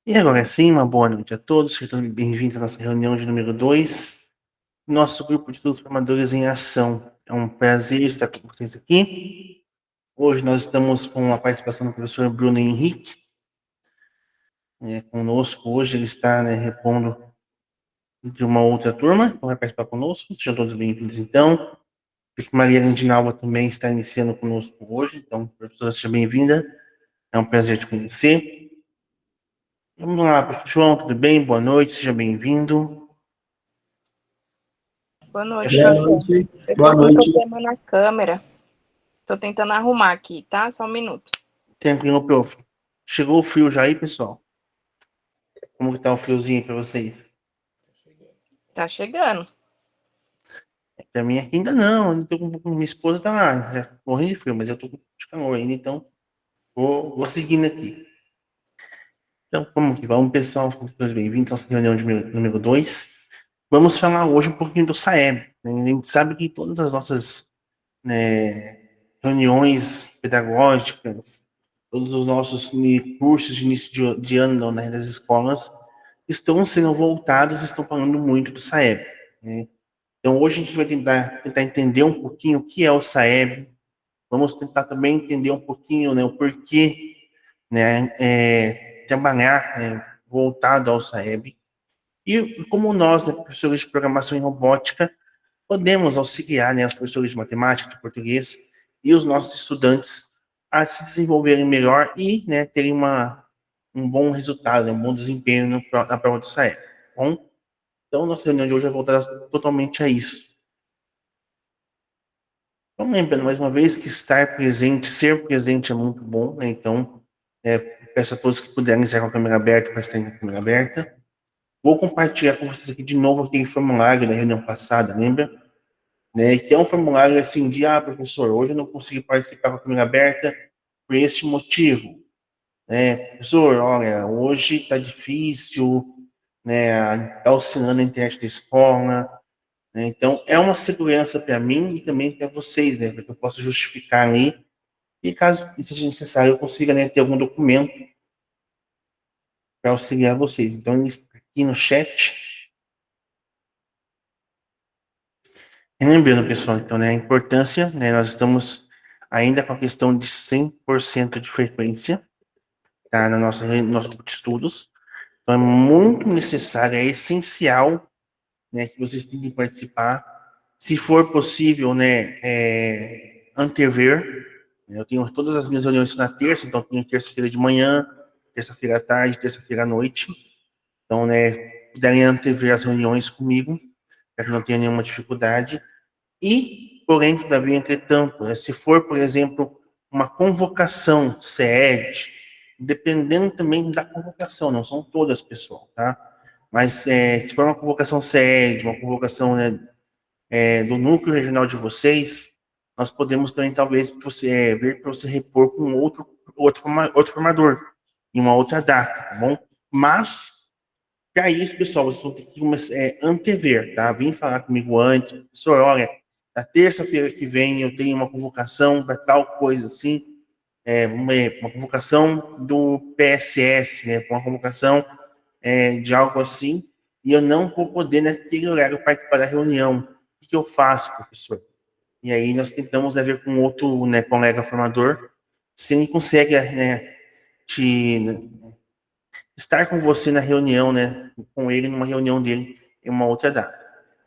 E agora sim, uma boa noite a todos, sejam bem-vindos à nossa reunião de número 2, nosso grupo de transformadores em ação. É um prazer estar com vocês aqui. Hoje nós estamos com a participação do professor Bruno Henrique, conosco hoje, ele está repondo de uma outra turma, então vai participar conosco, sejam todos bem-vindos então. A Maria Lindinalva também está iniciando conosco hoje, então, professora, seja bem-vinda, é um prazer te conhecer. Vamos lá, professor João, tudo bem? Boa noite, seja bem-vindo. Boa noite, Boa professor. noite. Eu Boa tô com um noite. problema na câmera. Tô tentando arrumar aqui, tá? Só um minuto. Tranquilo, prof. Chegou o frio já aí, pessoal? Como que tá o friozinho para vocês? Tá chegando. Pra mim aqui ainda não, ainda tô com minha esposa tá lá, já morrendo de frio, mas eu tô com de calor ainda, então vou seguindo aqui. Então, como que vamos, pessoal? Sejam bem-vindos à nossa reunião de número 2. Vamos falar hoje um pouquinho do SAEB. A gente sabe que todas as nossas reuniões pedagógicas, todos os nossos cursos de início de ano das escolas estão sendo voltados, estão falando muito do SAEB. Né? Então, hoje a gente vai tentar entender um pouquinho o que é o SAEB, vamos tentar também entender um pouquinho o porquê trabalhar voltado ao SAEB, e como nós, professores de programação e robótica, podemos auxiliar os professores de matemática, de português e os nossos estudantes a se desenvolverem melhor e terem um bom resultado, um bom desempenho na prova do SAEB. Bom, então, nossa reunião de hoje vai voltar totalmente a isso. Então, lembrando mais uma vez que estar presente, ser presente é muito bom, né? Então, peço a todos que puderem estar com a câmera aberta, para estarem com a câmera aberta. Vou compartilhar com vocês aqui de novo aquele formulário da reunião passada, lembra? Que é um formulário assim de, professor, hoje eu não consegui participar com a câmera aberta por este motivo. Professor, olha, hoje está difícil, está oscilando a internet da escola, então, é uma segurança para mim e também para vocês, para que eu possa justificar ali. E caso seja necessário, eu consiga ter algum documento para auxiliar vocês. Então, ele está aqui no chat. E lembrando, pessoal, então, a importância, nós estamos ainda com a questão de 100% de frequência, tá, no nosso grupo de estudos. Então, é muito necessário, é essencial, que vocês tenham que participar. Se for possível, antever. Eu tenho todas as minhas reuniões na terça, então tenho terça-feira de manhã, terça-feira à tarde, terça-feira à noite. Então, puderem antever as reuniões comigo, para que não tenha nenhuma dificuldade. E, porém, todavia, entretanto, se for, por exemplo, uma convocação CED, dependendo também da convocação, não são todas, pessoal, tá? Mas se for uma convocação CED, uma convocação do núcleo regional de vocês, nós podemos também, talvez, ver para você repor com outro formador, em uma outra data, tá bom? Mas, para isso, pessoal, vocês vão ter que antever, tá? Vem falar comigo antes, professor, olha, na terça-feira que vem eu tenho uma convocação para tal coisa assim, uma convocação do PSS, uma convocação de algo assim, e eu não vou poder naquele horário participar da reunião. O que eu faço, professor? E aí nós tentamos ver com outro colega formador, se ele consegue estar com você na reunião, com ele numa reunião dele em uma outra data.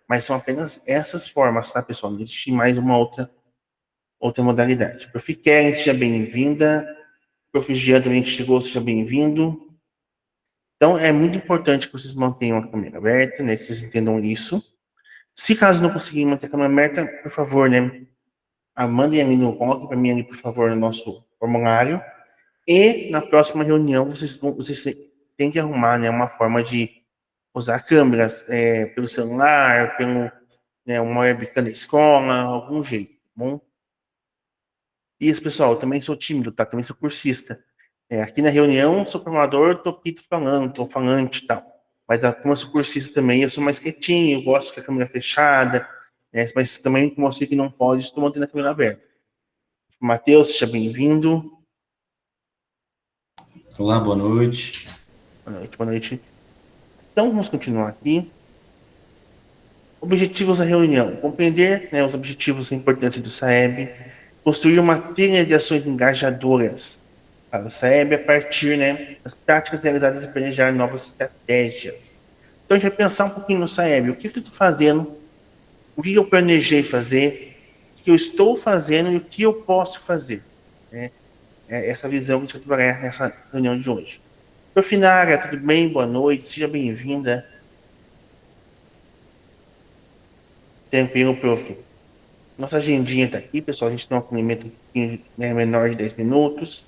Mas são apenas essas formas, tá, pessoal? Não existe mais uma outra modalidade. Prof. Keren, seja bem-vinda. Prof. Jean também chegou, seja bem-vindo. Então, é muito importante que vocês mantenham a câmera aberta, que vocês entendam isso. Se caso não conseguirem manter a câmera aberta, por favor, mandem ali coloquem para mim ali, por favor, no nosso formulário. E na próxima reunião, vocês têm que arrumar uma forma de usar câmeras pelo celular, pelo uma webcam da escola, algum jeito, tá bom? Isso, pessoal, eu também sou tímido, tá? Também sou cursista. Aqui na reunião, sou programador, tô aqui falando, tô falante e tal. Mas como eu sou cursista também, eu sou mais quietinho, eu gosto com a câmera fechada, mas também, como eu sei que não pode, estou mantendo a câmera aberta. Matheus, seja bem-vindo. Olá, boa noite. Boa noite, boa noite. Então, vamos continuar aqui. Objetivos da reunião. Compreender, né, os objetivos e a importância do SAEB. Construir uma trilha de ações engajadoras para o SAEB a partir, né, das práticas realizadas e planejar novas estratégias. Então, a gente vai pensar um pouquinho no SAEB. O que eu estou fazendo? O que eu planejei fazer? O que eu estou fazendo e o que eu posso fazer? Né? É essa visão que a gente vai trabalhar nessa reunião de hoje. Profinária, tudo bem? Boa noite, seja bem-vinda. Tranquilo, prof. Nossa agendinha está aqui, pessoal. A gente tem um acolhimento um pouquinho, né, menor de 10 minutos.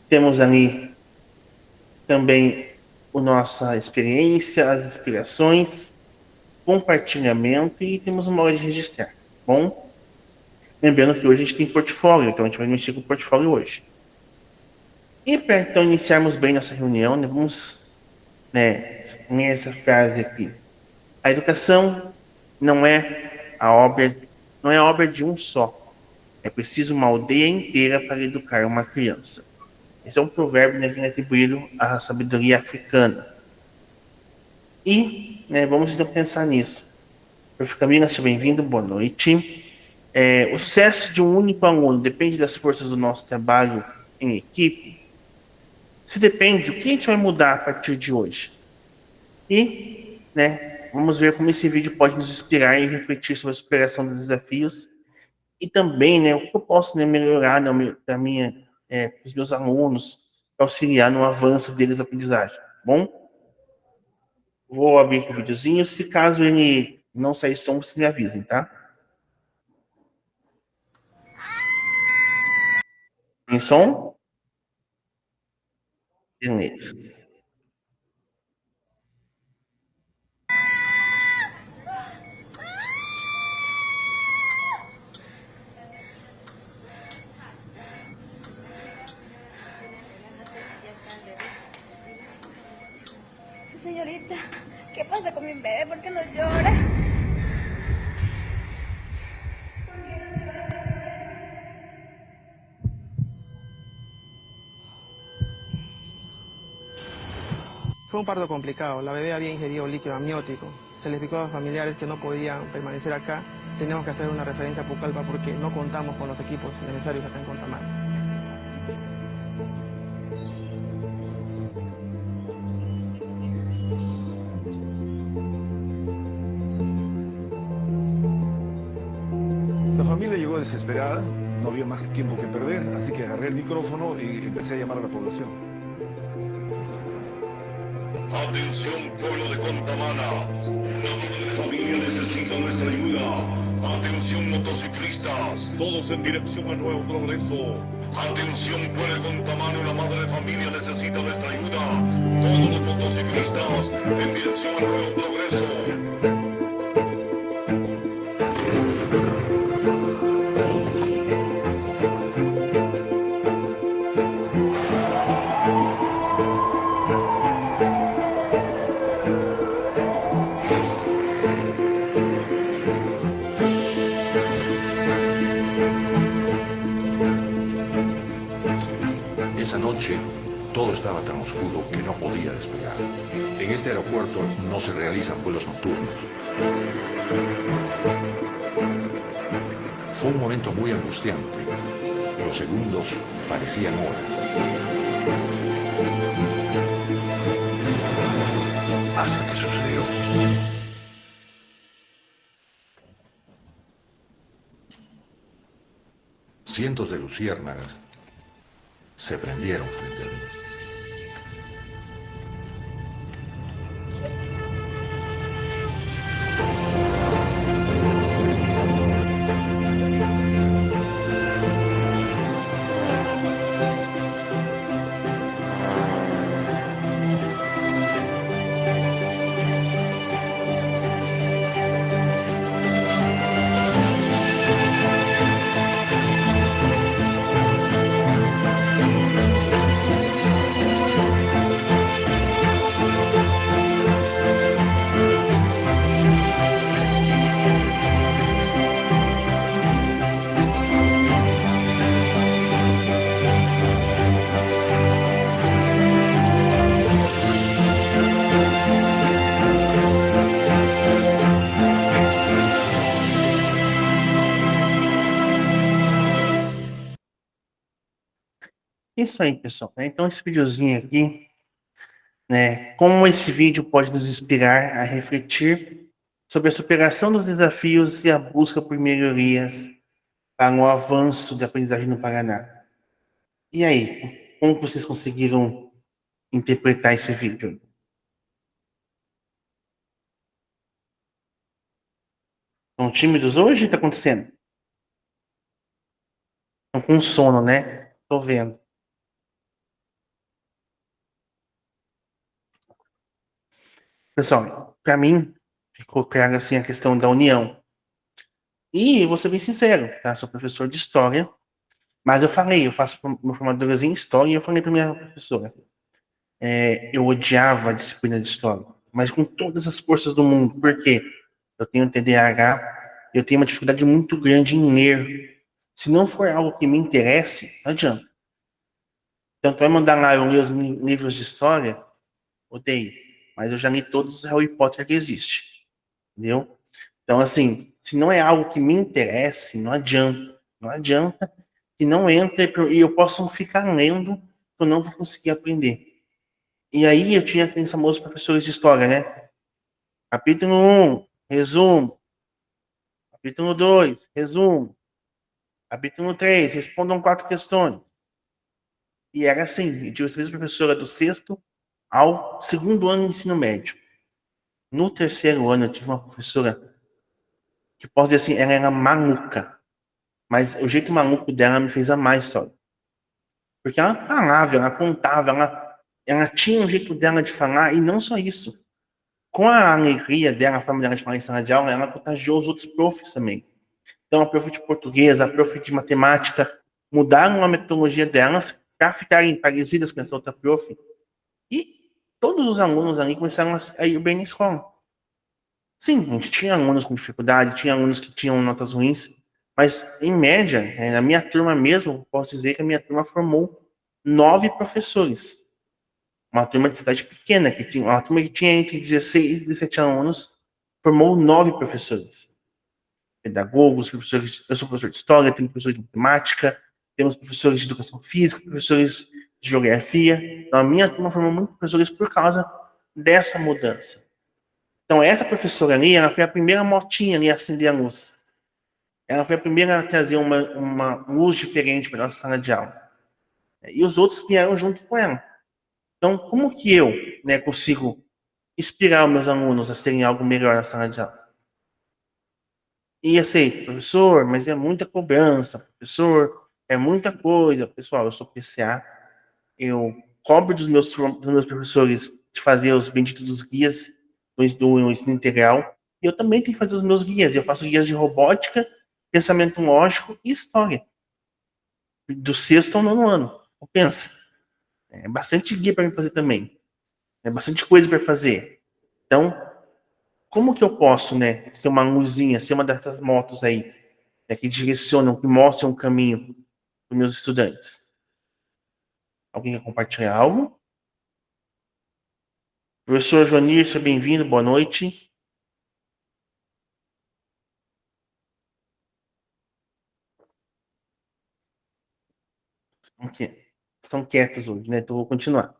Temos ali também a nossa experiência, as inspirações, compartilhamento e temos uma hora de registrar. Bom, lembrando que hoje a gente tem portfólio, então a gente vai mexer com o portfólio hoje. E para então iniciarmos bem nossa reunião, né, vamos, né, nessa frase aqui. A educação não é a obra de um só. É preciso uma aldeia inteira para educar uma criança. Esse é um provérbio, né, que é atribuído à sabedoria africana. E, né, vamos então pensar nisso. Prof. Camila, seja bem-vindo, boa noite. O sucesso de um único aluno depende das forças do nosso trabalho em equipe? Se depende, o que a gente vai mudar a partir de hoje? E, né, vamos ver como esse vídeo pode nos inspirar e refletir sobre a superação dos desafios e também, né, o que eu posso, né, melhorar para os meus alunos, auxiliar no avanço deles na aprendizagem. Bom, vou abrir aqui o videozinho. Se caso ele não sair som, vocês me avisem, tá? Tem som? Beleza. Señorita, ¿qué pasa con mi bebé? ¿Por qué no llora? Fue un parto complicado. La bebé había ingerido líquido amniótico. Se les explicó a los familiares que no podían permanecer acá. Teníamos que hacer una referencia a Pucallpa porque no contamos con los equipos necesarios acá en Contamana. La familia llegó desesperada, no había más tiempo que perder, así que agarré el micrófono y empecé a llamar a la población. Atención, pueblo de Contamana. La familia necesita nuestra ayuda. Atención, motociclistas. Todos en dirección a Nuevo Progreso. Atención, pueblo de Contamana. La madre de familia necesita nuestra ayuda. Todos los motociclistas en dirección a Nuevo Progreso. Esa noche, todo estaba tan oscuro que no podía despegar. En este aeropuerto no se realizan vuelos nocturnos. Fue un momento muy angustiante. Los segundos parecían horas. Hasta que sucedió. Cientos de luciérnagas se prendieron frente a mí. Isso aí, pessoal. Então, esse videozinho aqui, né? Como esse vídeo pode nos inspirar a refletir sobre a superação dos desafios e a busca por melhorias para o avanço da aprendizagem no Paraná. E aí, como vocês conseguiram interpretar esse vídeo? Estão tímidos hoje? O que está acontecendo? Estão com sono, né? Tô vendo. Pessoal, para mim, ficou claro assim a questão da união. E vou ser bem sincero, tá? Sou professor de história, mas eu faço uma formatura em história e eu falei para minha professora, eu odiava a disciplina de história, mas com todas as forças do mundo. Por quê? Eu tenho TDAH, eu tenho uma dificuldade muito grande em ler. Se não for algo que me interesse, não adianta. Então, tu vai mandar lá eu ler os livros de história, odeio. Mas eu já li todos os Harry Potter que existe. Entendeu? Então, assim, se não é algo que me interesse, não adianta. Não adianta que não entre e eu posso ficar lendo, que eu não vou conseguir aprender. E aí eu tinha aqueles famosos professores de história, né? Capítulo 1, resumo. Capítulo 2, resumo. Capítulo 3, respondam 4 questões. E era assim, eu tive essa mesma professora do 6º ao 2º ano de ensino médio. No 3º ano, eu tive uma professora que posso dizer assim, ela era maluca. Mas o jeito maluco dela me fez amar a história. Porque ela falava, ela contava, ela tinha um jeito dela de falar, e não só isso. Com a alegria dela, a forma dela de falar em sala de aula, ela contagiou os outros profs também. Então, a prof de português, a prof de matemática, mudaram a metodologia delas para ficarem parecidas com essa outra prof. E todos os alunos ali começaram a ir bem na escola. Sim, a gente tinha alunos com dificuldade, tinha alunos que tinham notas ruins, mas, em média, na minha turma mesmo, posso dizer que a minha turma formou 9 professores. Uma turma de cidade pequena, uma turma que tinha entre 16 e 17 alunos, formou 9 professores. Pedagogos, professores, eu sou professor de história, tenho professor de matemática, temos professores de educação física, professores de geografia. Então, a minha turma formou muitos professores por causa dessa mudança. Então, essa professora ali, ela foi a primeira motinha ali a acender a luz. Ela foi a primeira a trazer uma luz diferente para a nossa sala de aula. E os outros vieram junto com ela. Então, como que eu, né, consigo inspirar os meus alunos a serem algo melhor na sala de aula? E eu sei, professor, mas é muita cobrança, professor, é muita coisa. Pessoal, eu sou PCA, eu cobro dos meus professores de fazer os benditos dos guias do ensino integral, e eu também tenho que fazer os meus guias. Eu faço guias de robótica, pensamento lógico e história. Do 6º ao 9º ano. Pensa. É bastante guia para mim fazer também. É bastante coisa para fazer. Então, como que eu posso, né, ser uma luzinha, ser uma dessas motos aí, né, que direcionam, que mostram o caminho para os meus estudantes? Alguém quer compartilhar algo? Professor Joanir, seja bem-vindo, boa noite. Estão quietos hoje, né? Então, vou continuar.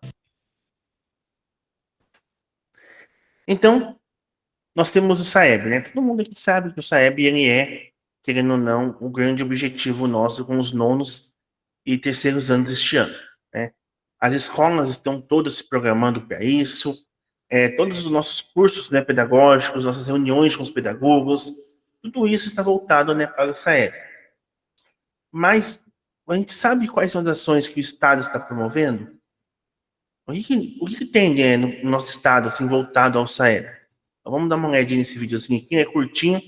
Então, nós temos o SAEB, né? Todo mundo aqui sabe que o SAEB, ele é, querendo ou não, o grande objetivo nosso com os 9º e 3º anos deste ano, né? As escolas estão todas se programando para isso, todos os nossos cursos, né, pedagógicos, nossas reuniões com os pedagogos, tudo isso está voltado, né, para o SAEB. Mas a gente sabe quais são as ações que o Estado está promovendo? O que tem, né, no nosso Estado, assim, voltado ao SAEB? Então, vamos dar uma olhadinha nesse videozinho aqui, é curtinho,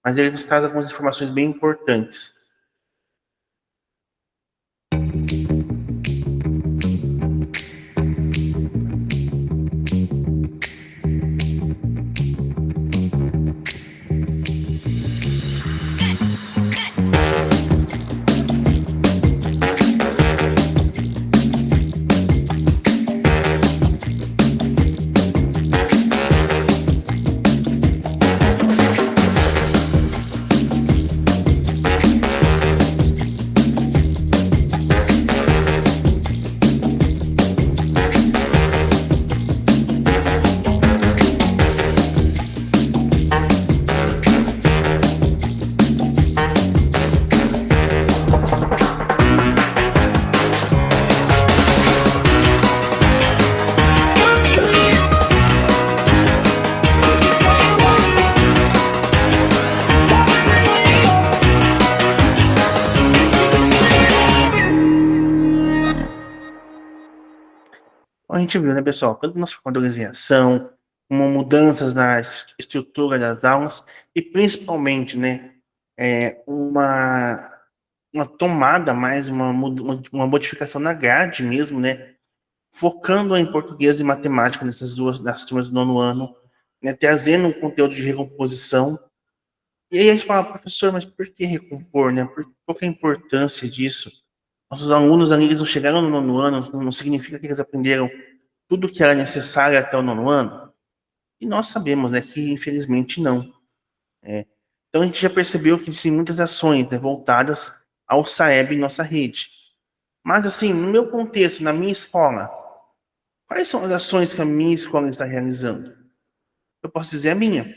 mas ele nos traz algumas informações bem importantes. A gente viu, né, pessoal, tanto nas formadores em ação, como mudanças na estrutura das aulas e principalmente, né, uma tomada mais, uma modificação na grade mesmo, né, focando em português e matemática nas turmas do nono ano, né, trazendo um conteúdo de recomposição. E aí a gente fala, professor, mas por que recompor, né? Qual que é a importância disso? Nossos alunos ali, eles não chegaram no nono ano, não significa que eles aprenderam tudo que era necessário até o nono ano? E nós sabemos, né, que infelizmente não. É. Então a gente já percebeu que existem muitas ações, né, voltadas ao SAEB em nossa rede. Mas assim, no meu contexto, na minha escola, quais são as ações que a minha escola está realizando? Eu posso dizer a minha.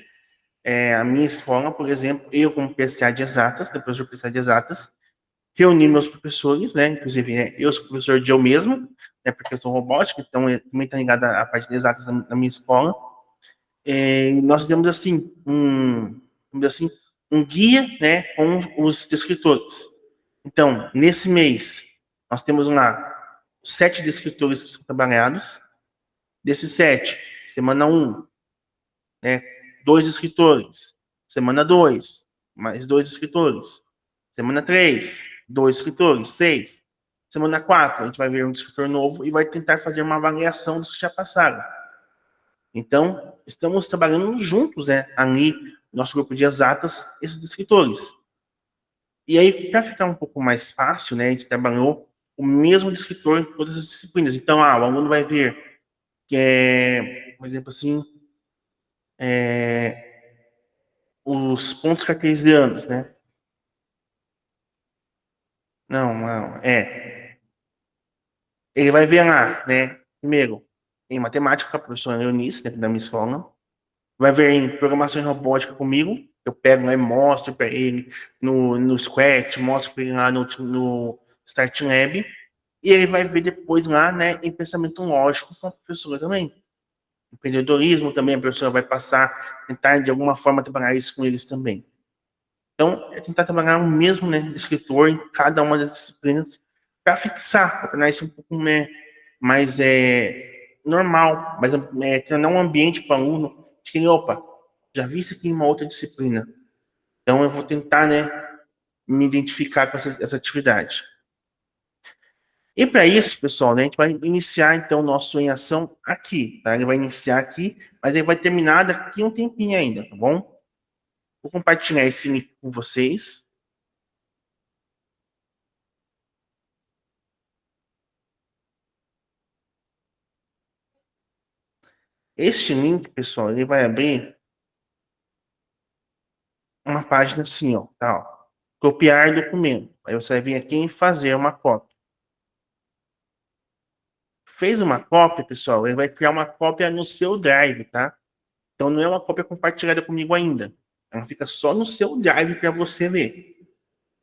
A minha escola, por exemplo, eu como PSA de exatas, depois do PSA de exatas, reuni meus professores, né, inclusive eu sou professor de eu mesmo, né, porque eu sou robótica, então também está ligado à parte de exatas na minha escola. Nós temos assim vamos dizer assim, um guia, né, com os descritores. Então, nesse mês, nós temos lá 7 descritores que são trabalhados. Desses 7, semana 1, né, 2 escritores. Semana 2, mais 2 escritores. Semana 3, 2 escritores, 6. Semana 4, a gente vai ver um escritor novo e vai tentar fazer uma avaliação dos que já passaram. Então, estamos trabalhando juntos, né, ali, nosso grupo de exatas, esses escritores. E aí, para ficar um pouco mais fácil, né, a gente trabalhou o mesmo escritor em todas as disciplinas. Então, o aluno vai ver que por exemplo, assim, os pontos cartesianos, né? Não. Ele vai ver lá, né? Primeiro, em matemática, com a professora Eunice, dentro da minha escola. Vai ver em programação e robótica comigo. Eu pego lá e mostro para ele no Scratch, mostro para ele lá no Start Lab. E ele vai ver depois lá, né, em pensamento lógico com a professora também. Empreendedorismo também, a professora vai passar, tentar de alguma forma trabalhar isso com eles também. Então, é tentar trabalhar o mesmo, né, escritor em cada uma das disciplinas para fixar, para tornar isso um pouco, né, mais normal, mas tornar um ambiente para o aluno de que, opa, já vi isso aqui em uma outra disciplina. Então, eu vou tentar, né, me identificar com essa atividade. E para isso, pessoal, né, a gente vai iniciar, então, o nosso em ação aqui, tá? Ele vai iniciar aqui, mas ele vai terminar daqui um tempinho ainda, tá bom? Vou compartilhar esse link com vocês. Este link, pessoal, ele vai abrir uma página assim, ó, tá? Ó. Copiar documento. Aí você vai vir aqui em fazer uma cópia. Fez uma cópia, pessoal, ele vai criar uma cópia no seu Drive, tá? Então não é uma cópia compartilhada comigo ainda. Ela fica só no seu Drive para você ver,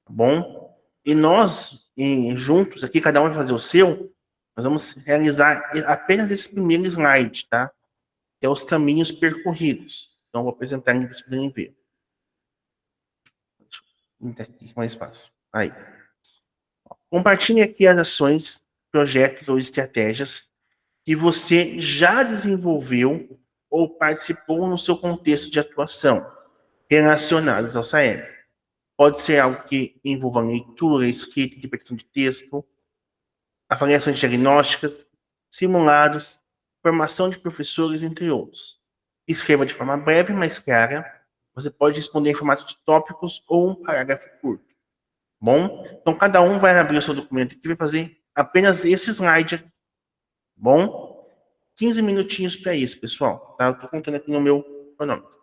tá bom? E nós, juntos aqui, cada um vai fazer o seu, nós vamos realizar apenas esse primeiro slide, tá? Que é os caminhos percorridos. Então, vou apresentar para vocês poderem ver. Aqui mais fácil. Aí. Compartilhe aqui as ações, projetos ou estratégias que você já desenvolveu ou participou no seu contexto de atuação relacionados ao SAEB. Pode ser algo que envolva leitura, escrita, interpretação de texto, avaliações diagnósticas, simulados, formação de professores, entre outros. Escreva de forma breve, mas clara. Você pode responder em formato de tópicos ou um parágrafo curto. Bom? Então, cada um vai abrir o seu documento aqui e vai fazer apenas esse slide aqui. Bom? 15 minutinhos para isso, pessoal. Tá? Eu estou contando aqui no meu cronômetro.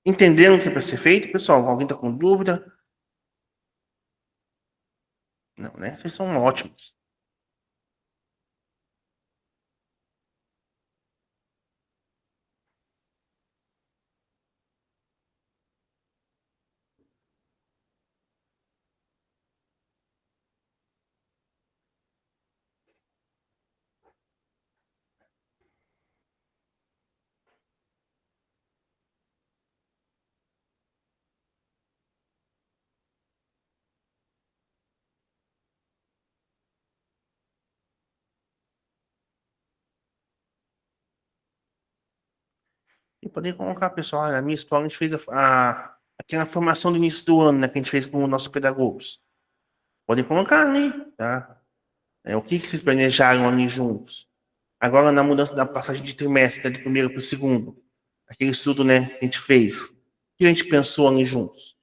Entenderam o que é para ser feito, pessoal? Alguém está com dúvida? Não, né? Vocês são ótimos. E poder colocar, pessoal, na minha escola a gente fez aquela formação do início do ano, né, que a gente fez com os nossos pedagogos. Podem colocar ali, tá? O que vocês planejaram ali juntos? Agora, na mudança da passagem de trimestre, né, do primeiro para o segundo, aquele estudo, né, que a gente fez, o que a gente pensou ali juntos?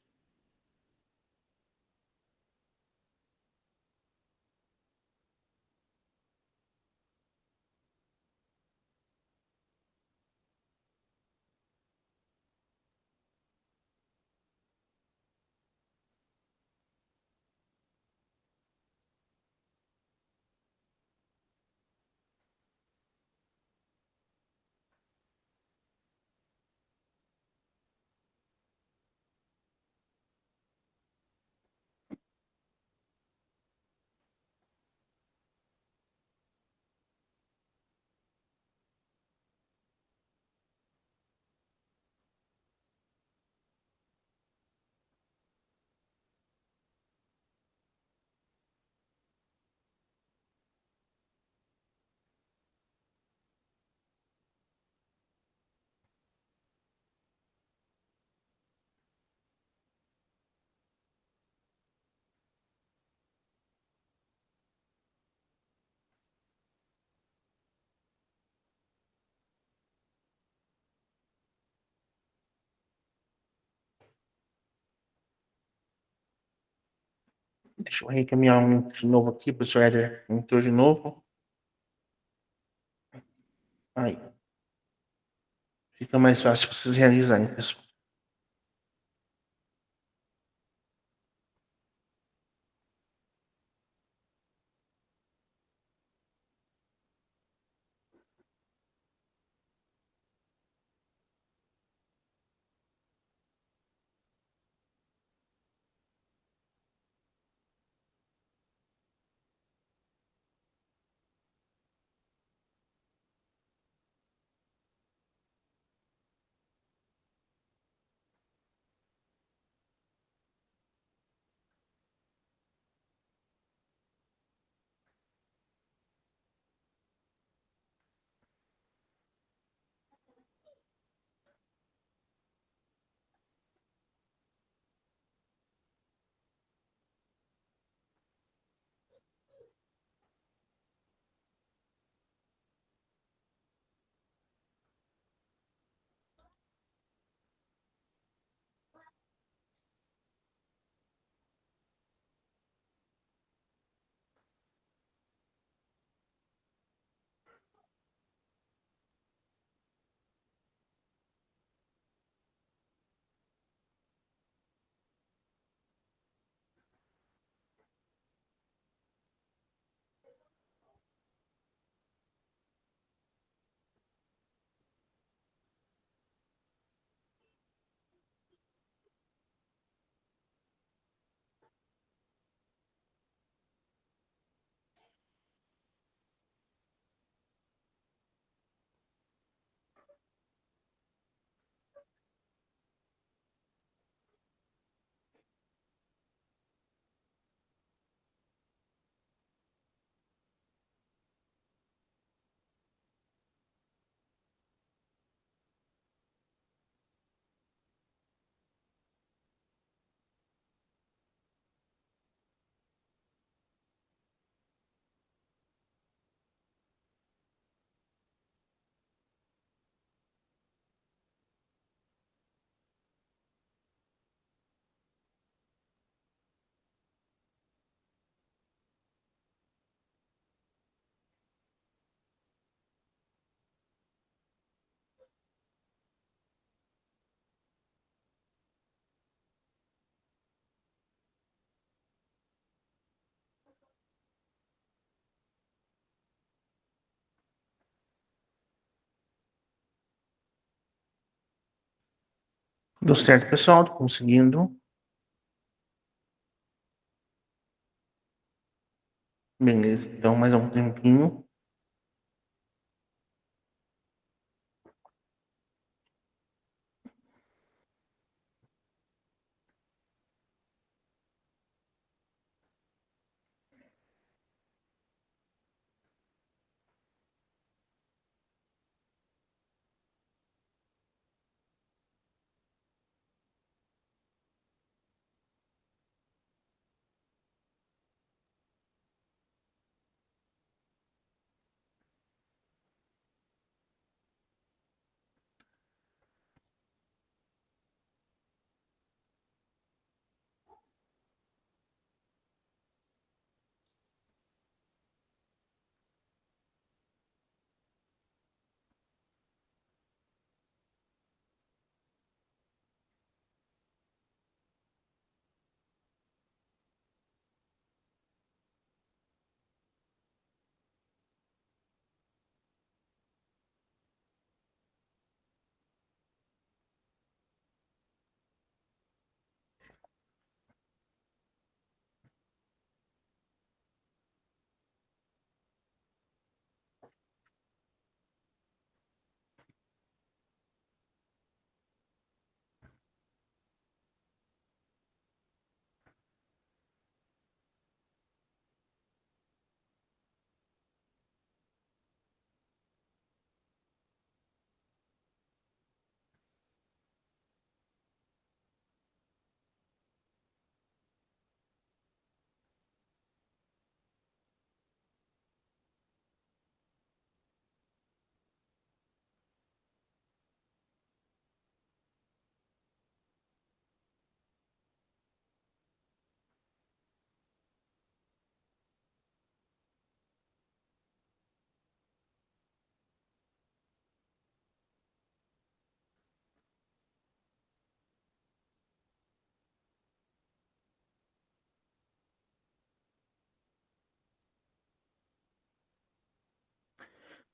Deixa eu reencaminhar de novo aqui, professor Éder entrou de novo. Aí. Fica mais fácil para vocês realizarem, pessoal. Deu certo, pessoal? Tô conseguindo. Beleza, então mais um tempinho.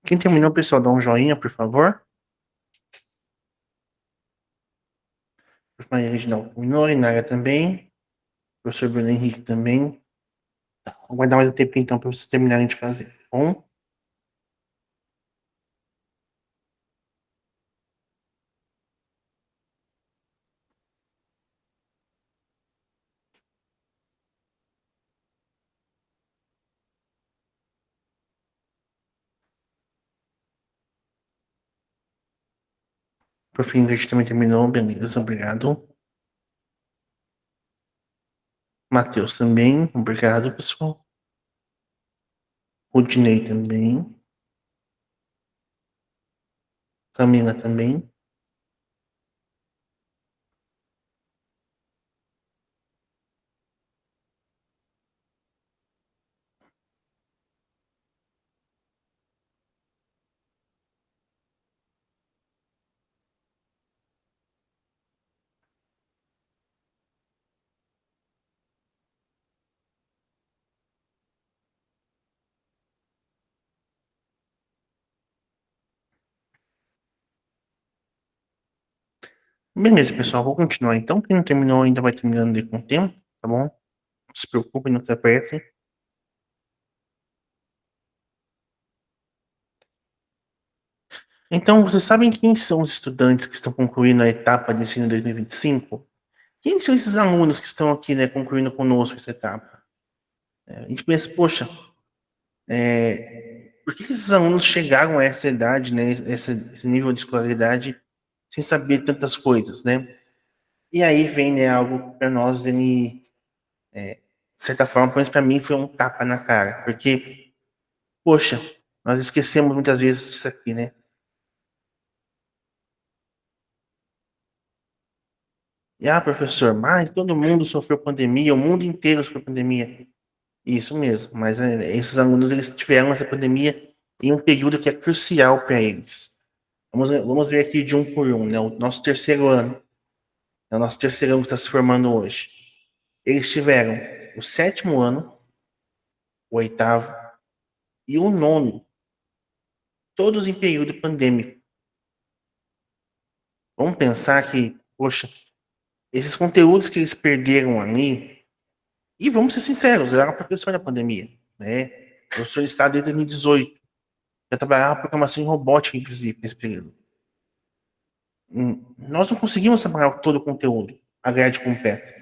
Quem terminou, pessoal, dá um joinha, por favor. Maria Reginaldo terminou, Inara também. Professor Bruno Henrique também. Vou guardar mais um tempo, então, para vocês terminarem de fazer. Tá bom? Por fim, a gente também terminou, beleza, obrigado. Matheus também, obrigado, pessoal. Rudinei também. Camila também. Beleza, pessoal, vou continuar então. Quem não terminou ainda vai terminando com o tempo, tá bom? Não se preocupem, não se apressem. Então, vocês sabem quem são os estudantes que estão concluindo a etapa de ensino 2025? Quem são esses alunos que estão aqui, né, concluindo conosco essa etapa? A gente pensa, poxa, por que esses alunos chegaram a essa idade, né, esse nível de escolaridade, sem saber tantas coisas, né? E aí vem, né, algo para nós, de certa forma, pelo menos para mim, foi um tapa na cara, porque, poxa, nós esquecemos muitas vezes disso aqui, né? E, professor, mas todo mundo sofreu pandemia, o mundo inteiro sofreu pandemia. Isso mesmo, mas esses alunos, eles tiveram essa pandemia em um período que é crucial para eles. Vamos ver aqui de um por um, né? O nosso terceiro ano, é o nosso terceiro ano que está se formando hoje. Eles tiveram o sétimo ano, o oitavo e o nono, todos em período pandêmico. Vamos pensar que, poxa, esses conteúdos que eles perderam ali, e vamos ser sinceros, eu era professor na pandemia, né? Eu sou de estado desde 2018. Eu trabalhava programação em robótica, inclusive, nesse período. Nós não conseguimos trabalhar todo o conteúdo, a grade completa.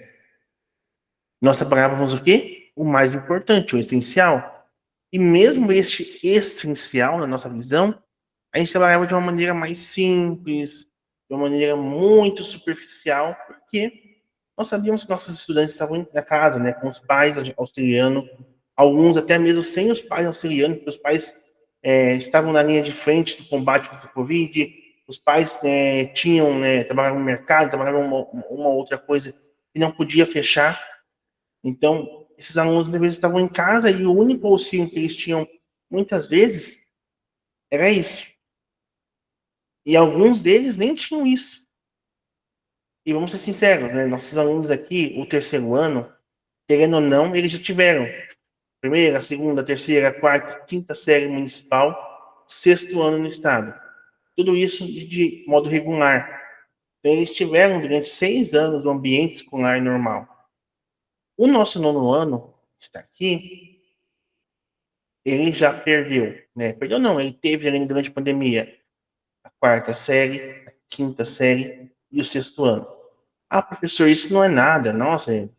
Nós trabalhávamos o quê? O mais importante, o essencial. E mesmo este essencial, na nossa visão, a gente trabalhava de uma maneira mais simples, de uma maneira muito superficial, porque nós sabíamos que nossos estudantes estavam na casa, né, com os pais auxiliando, alguns até mesmo sem os pais auxiliando, porque os pais estavam na linha de frente do combate contra o Covid, os pais tinham, trabalhavam no mercado, trabalhavam uma outra coisa que não podia fechar. Então, esses alunos, às vezes, estavam em casa e o único auxílio que eles tinham, muitas vezes, era isso. E alguns deles nem tinham isso. E vamos ser sinceros, né? Nossos alunos aqui, o terceiro ano, querendo ou não, eles já tiveram primeira, segunda, terceira, quarta, quinta série municipal, sexto ano no estado. Tudo isso de modo regular. Então, eles tiveram durante 6 anos no ambiente escolar normal. O nosso nono ano está aqui, ele já perdeu, né? Perdeu não, ele teve ali durante a pandemia a quarta série, a quinta série e o sexto ano. Professor, isso não é nada. Nossa,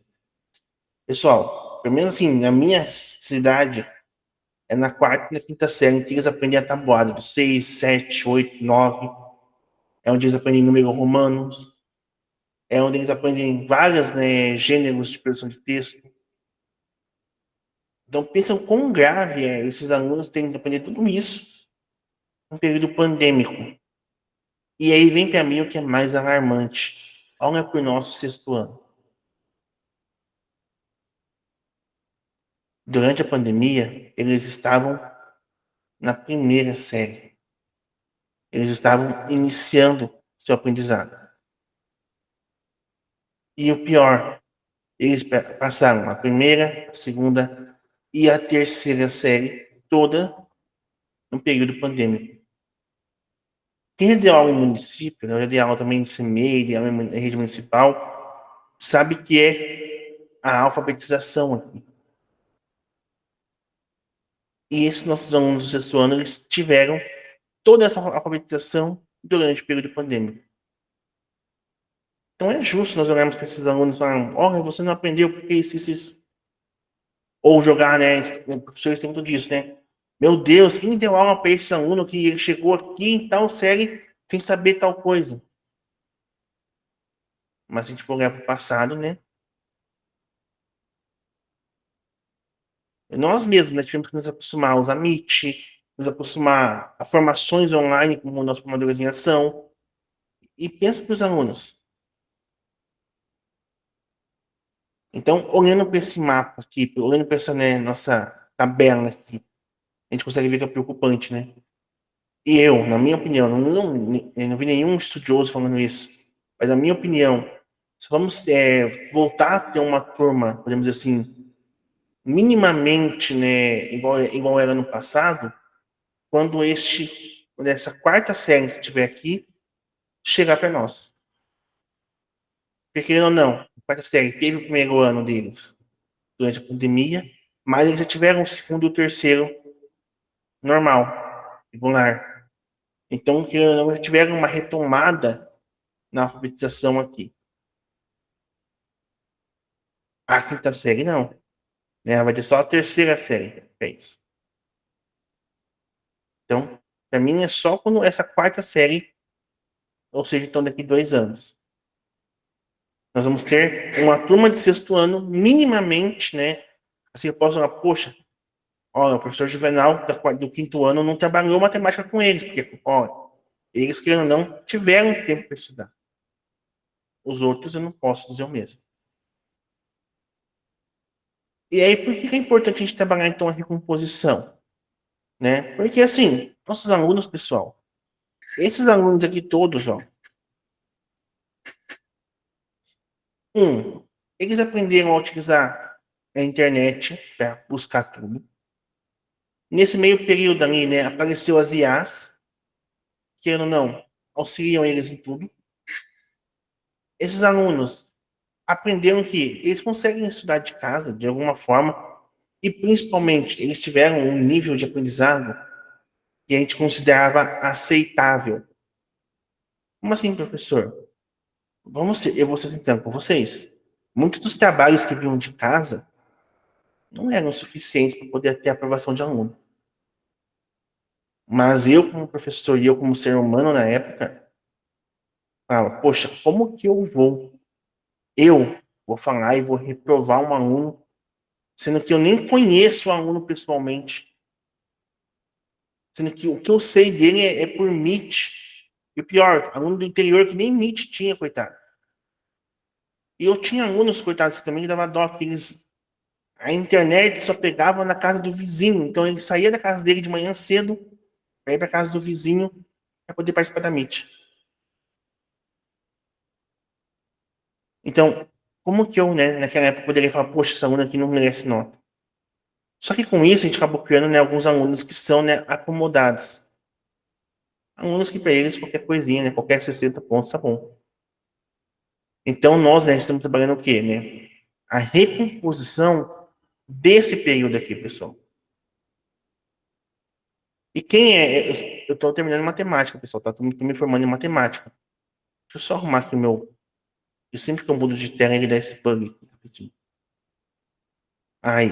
pessoal, pelo menos assim, na minha cidade, é na quarta e na quinta série que eles aprendem a tabuada, de 6, 7, 8, 9. É onde eles aprendem números romanos. É onde eles aprendem vários, né, gêneros de expressão de texto. Então, pensam quão grave esses alunos terem que aprender tudo isso num período pandêmico. E aí vem para mim o que é mais alarmante. Olha para o nosso sexto ano. Durante a pandemia, eles estavam na primeira série. Eles estavam iniciando seu aprendizado. E o pior, eles passaram a primeira, a segunda e a terceira série toda no período pandêmico. Quem já deu aula em município, né, eu já dei aula também em CMEI, dei aula em rede municipal, sabe que é a alfabetização aqui. E esses nossos alunos do sexto ano, eles tiveram toda essa alfabetização durante o período pandêmico. Então é justo nós olharmos para esses alunos e falarmos, olha, você não aprendeu porque isso. Ou jogar, né? Os professores têm muito disso, né? Meu Deus, quem deu aula para esse aluno que ele chegou aqui em tal série sem saber tal coisa? Mas se a gente for olhar para o passado, né? Nós mesmos, né, tivemos que nos acostumar a usar Meet, nos acostumar a formações online, como o nosso formadores em ação. E pensa para os alunos. Então, olhando para esse mapa aqui, olhando para essa, né, nossa tabela aqui, a gente consegue ver que é preocupante, né? E eu, na minha opinião, eu não vi nenhum estudioso falando isso, mas na minha opinião, se vamos voltar a ter uma turma, podemos dizer assim, minimamente, né, igual era no passado, quando essa quarta série que tiver aqui, chegar para nós. Porque, querendo ou não, a quarta série teve o primeiro ano deles durante a pandemia, mas eles já tiveram o segundo e o terceiro normal, regular. Então, querendo ou não, já tiveram uma retomada na alfabetização aqui. A quinta série, não. Né? Vai ter só a terceira série. É isso. Então, para mim, é só quando essa quarta série, ou seja, então daqui 2 anos. Nós vamos ter uma turma de sexto ano, minimamente, né? Assim, eu posso falar, poxa, olha, o professor Juvenal do quinto ano não trabalhou matemática com eles, porque, olha, eles, querendo ou não, tiveram tempo para estudar. Os outros eu não posso dizer o mesmo. E aí, por que é importante a gente trabalhar, então, a recomposição? Né? Porque, assim, nossos alunos, pessoal, esses alunos aqui todos, ó, eles aprenderam a utilizar a internet para buscar tudo. Nesse meio período ali, né, apareceu as IAs, querendo ou não, auxiliam eles em tudo. Esses alunos aprenderam que eles conseguem estudar de casa, de alguma forma, e principalmente eles tiveram um nível de aprendizado que a gente considerava aceitável. Como assim, professor? Eu vou ser sincero com vocês. Muitos dos trabalhos que vinham de casa não eram suficientes para poder ter aprovação de aluno. Mas eu, como professor, e eu, como ser humano na época, falo, poxa, como que eu vou falar e vou reprovar um aluno, sendo que eu nem conheço o aluno pessoalmente? Sendo que o que eu sei dele é por Meet. E o pior, aluno do interior que nem Meet tinha, coitado. E eu tinha alunos, coitados, que também dava dó, que a internet só pegava na casa do vizinho. Então ele saía da casa dele de manhã cedo para ir para a casa do vizinho para poder participar da Meet. Então, como que eu, né, naquela época, poderia falar, poxa, esse aluno aqui não merece nota? Só que com isso a gente acabou criando, né, alguns alunos que são, né, acomodados. Alunos que para eles qualquer coisinha, né, qualquer 60 pontos tá bom. Então nós, né, estamos trabalhando o quê, né? A recomposição desse período aqui, pessoal. E quem é... Eu estou terminando matemática, pessoal, tá? Estou me formando em matemática. Deixa eu só arrumar aqui o meu... E sempre que eu mudo de tela, ele dá esse bug. Aí.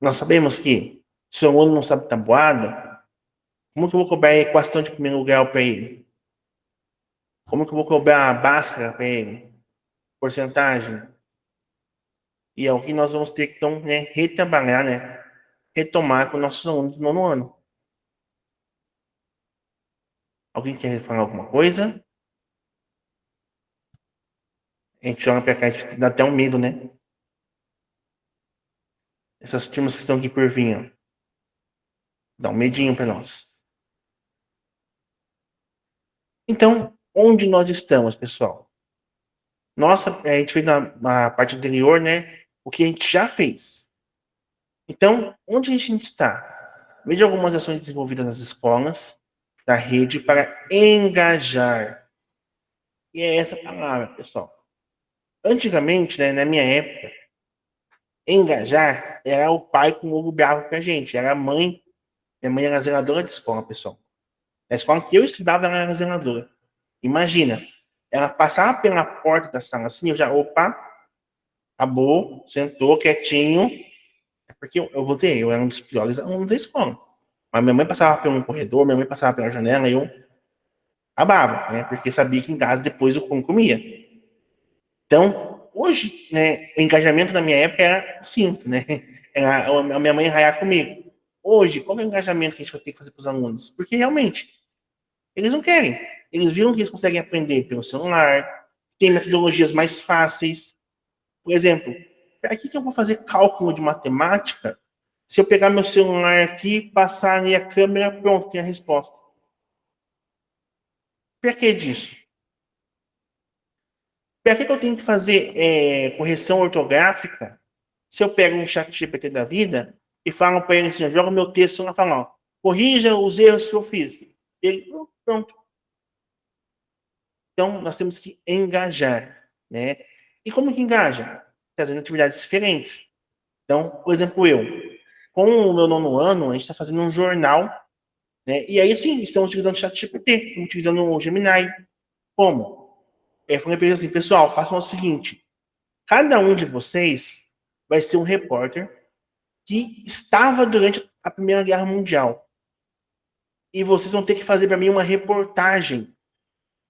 Nós sabemos que se o aluno não sabe tabuada, como que eu vou cobrar a equação de primeiro grau para ele? Como que eu vou cobrar a Bhaskara para ele? Porcentagem? E é o que nós vamos ter que, então, né, retrabalhar, né? Retomar com nossos alunos do nono ano. Alguém quer falar alguma coisa? A gente olha para cá e dá até um medo, né? Essas turmas que estão aqui por vir, ó. Dá um medinho para nós. Então, onde nós estamos, pessoal? Nossa, a gente fez na parte anterior, né? O que a gente já fez. Então, onde a gente está? Veja algumas ações desenvolvidas nas escolas da rede para engajar. E é essa palavra, pessoal. Antigamente, né, na minha época, engajar era o pai com o olho bravo pra gente, era a mãe. Minha mãe era zeladora de escola, pessoal. Na escola que eu estudava, ela era zeladora. Imagina, ela passava pela porta da sala assim, eu já, opa, acabou, sentou quietinho. É porque eu vou dizer, eu era um dos piores alunos da escola. Mas minha mãe passava pelo corredor, minha mãe passava pela janela, e eu abava, né? Porque sabia que em casa depois o pão comia. Então, hoje, né, o engajamento na minha época era cinto, né? Era a minha mãe raiar comigo. Hoje, qual é o engajamento que a gente vai ter que fazer para os alunos? Porque realmente, eles não querem. Eles viram que eles conseguem aprender pelo celular, tem metodologias mais fáceis. Por exemplo, para que eu vou fazer cálculo de matemática se eu pegar meu celular aqui, passar ali a câmera, pronto, tem a resposta? Para que disso? Para que eu tenho que fazer correção ortográfica se eu pego um chat GPT da vida e falo para ele assim, joga o meu texto lá e fala, ó, corrija os erros que eu fiz. Ele, pronto. Então, nós temos que engajar, né? E como que engaja? Fazendo atividades diferentes. Então, por exemplo, eu, com o meu 9º ano, a gente está fazendo um jornal, né? E aí, sim, estamos utilizando o chat GPT, estamos utilizando o Gemini. Como? Falei para eles assim, pessoal, façam o seguinte, cada um de vocês vai ser um repórter que estava durante a Primeira Guerra Mundial. E vocês vão ter que fazer para mim uma reportagem,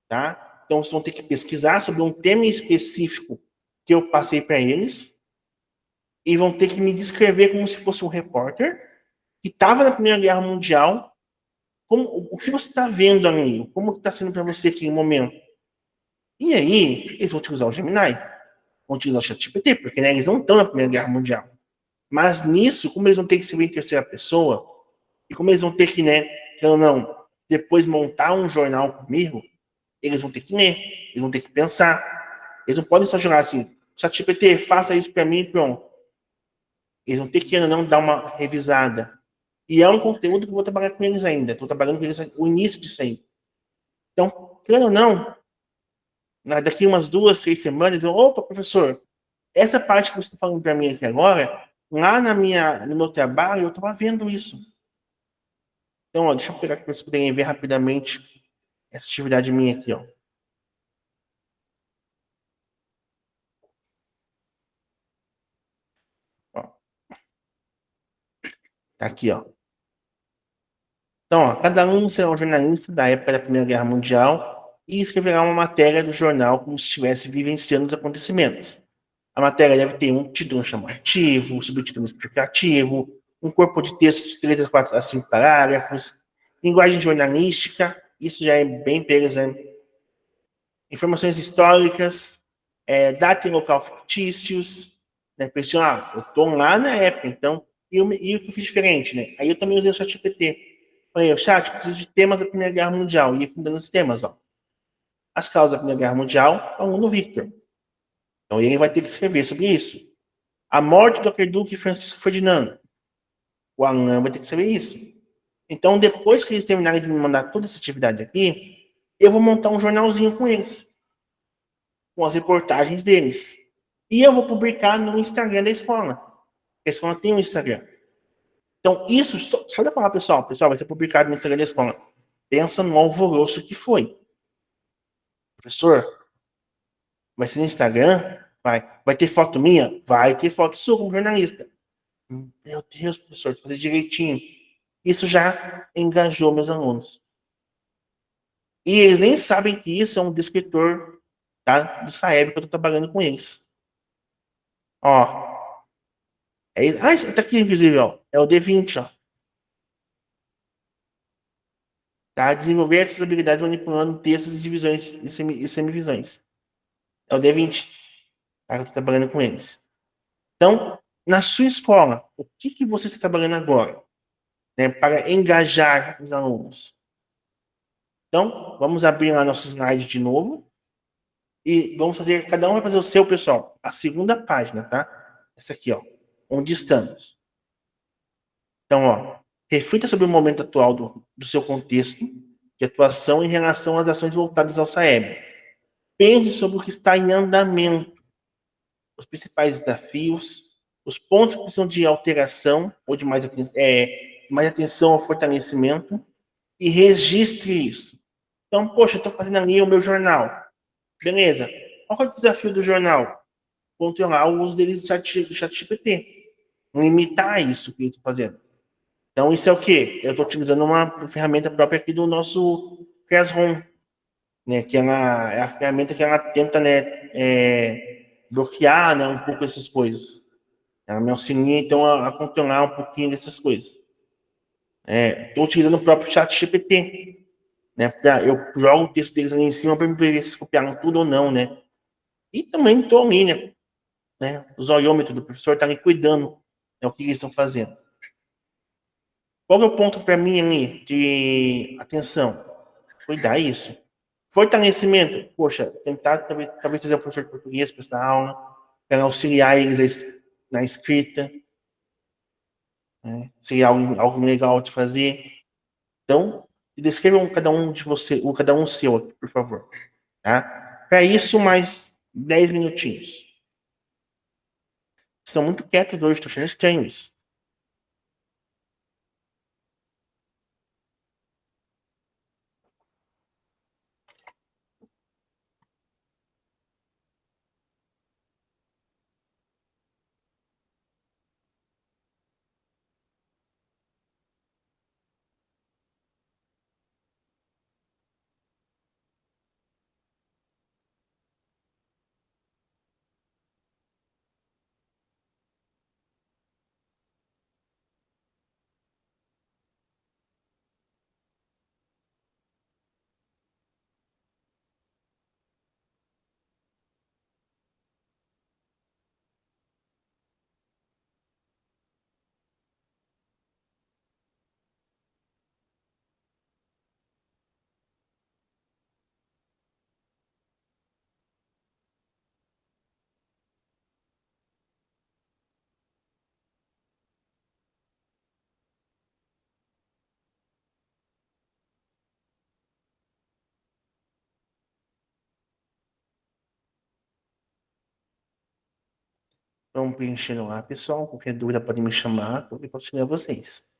tá? Então, vocês vão ter que pesquisar sobre um tema específico que eu passei para eles e vão ter que me descrever como se fosse um repórter que estava na Primeira Guerra Mundial. O que você está vendo ali? Como está sendo para você aqui no momento? E aí, eles vão utilizar o Gemini, vão utilizar o ChatGPT, porque né, eles não estão na Primeira Guerra Mundial. Mas nisso, como eles vão ter que ser em terceira pessoa, e como eles vão ter que, né, ou não, depois montar um jornal comigo, eles vão ter que ler, eles vão ter que pensar. Eles não podem só jogar assim, ChatGPT, faça isso para mim e pronto. Eles vão ter que, não, dar uma revisada. E é um conteúdo que eu vou trabalhar com eles ainda. Estou trabalhando com eles o início disso aí. Então, querendo ou não, daqui umas 2, 3 semanas, opa, professor, essa parte que você está falando para mim aqui agora, lá no meu trabalho, eu estava vendo isso. Então, ó, deixa eu pegar aqui para vocês poderem ver rapidamente essa atividade minha aqui, ó. Tá aqui, ó. Então, ó, cada um será um jornalista da época da Primeira Guerra Mundial e escreverá uma matéria do jornal como se estivesse vivenciando os acontecimentos. A matéria deve ter um título chamativo, subtítulo explicativo, um corpo de texto de 3 a 4 a 5 parágrafos, linguagem jornalística, isso já é bem interessante. Informações históricas, data e local fictícios, né? Pessoal, eu estou lá na época, então, e o que eu fiz diferente, né? Aí eu também usei o ChatGPT. Falei, o chat, preciso de temas da Primeira Guerra Mundial. E ia fundando os temas, ó. As causas da Primeira Guerra Mundial, aluno Victor. Então ele vai ter que escrever sobre isso. A morte do arquiduque Francisco Ferdinando. O Alan vai ter que escrever isso. Então, depois que eles terminarem de me mandar toda essa atividade aqui, eu vou montar um jornalzinho com eles. Com as reportagens deles. E eu vou publicar no Instagram da escola. A escola tem um Instagram. Então, isso, só de falar, pessoal, vai ser publicado no Instagram da escola. Pensa no alvoroço que foi. Professor, vai ser no Instagram? Vai ter foto minha? Vai ter foto sua como jornalista. Meu Deus, professor, tem que fazer direitinho. Isso já engajou meus alunos. E eles nem sabem que isso é um descritor, tá, do Saeb, que eu estou trabalhando com eles. Ó. Tá aqui invisível, ó. É o D20, ó. Tá? Desenvolver essas habilidades manipulando textos, divisões e semivisões. É o D20. Tá? Eu estou trabalhando com eles. Então, na sua escola, o que você está trabalhando agora? Né, para engajar os alunos. Então, vamos abrir lá nosso slide de novo. E vamos fazer, cada um vai fazer o seu, pessoal. A segunda página, tá? Essa aqui, ó. Onde estamos. Então, ó. Reflita sobre o momento atual do seu contexto de atuação em relação às ações voltadas ao SAEB. Pense sobre o que está em andamento, os principais desafios, os pontos que precisam de alteração ou de mais atenção ao fortalecimento e registre isso. Então, poxa, eu estou fazendo ali o meu jornal. Beleza. Qual é o desafio do jornal? Controlar o uso dele do chat GPT. Limitar isso que eles estão fazendo. Então, isso é o quê? Eu estou utilizando uma ferramenta própria aqui do nosso Classroom, né? Que ela é a ferramenta que ela tenta, né, bloquear, né, um pouco essas coisas. Ela me auxilia, então, a controlar um pouquinho dessas coisas. Estou utilizando o próprio chat GPT, né? Eu jogo o texto deles ali em cima para me ver se eles copiaram tudo ou não, né? E também estou ali, né? O zoiômetro do professor está ali cuidando, né, o que eles estão fazendo. Qual é o ponto para mim ali de atenção? Cuidar isso. Fortalecimento, poxa, tentar talvez trazer um professor de português para essa aula, para auxiliar eles na escrita, né? Seria algo legal de fazer. Então, descrevam cada um de você, ou cada um seu aqui, por favor. Tá? Para isso, mais 10 minutinhos. Estão muito quietos hoje, estou achando estranho isso. Vamos preenchendo lá, pessoal. Qualquer dúvida pode me chamar, eu posso auxiliar vocês.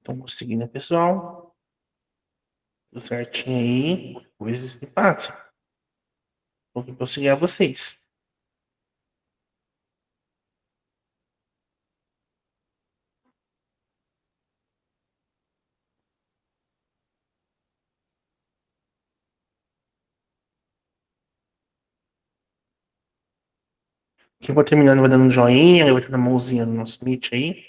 Estão conseguindo, né, pessoal? Tudo certinho aí. Coisas se passam. Vou auxiliar vocês. Que eu vou terminando, vai dando um joinha, vai dando a mãozinha no nosso Meet aí.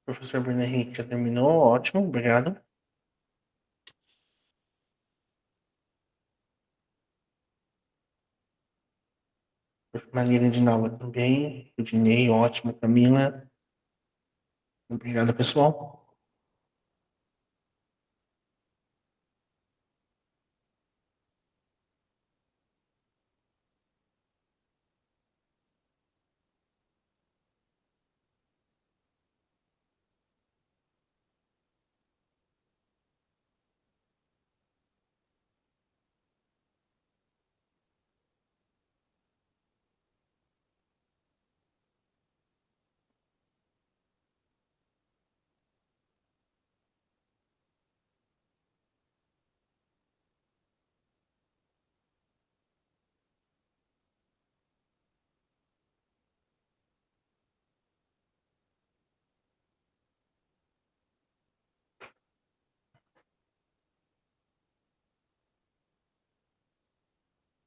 O professor Bruno Henrique já terminou, ótimo, obrigado. Maria de Nova também, Rudinei, ótimo, Camila. Obrigado, pessoal.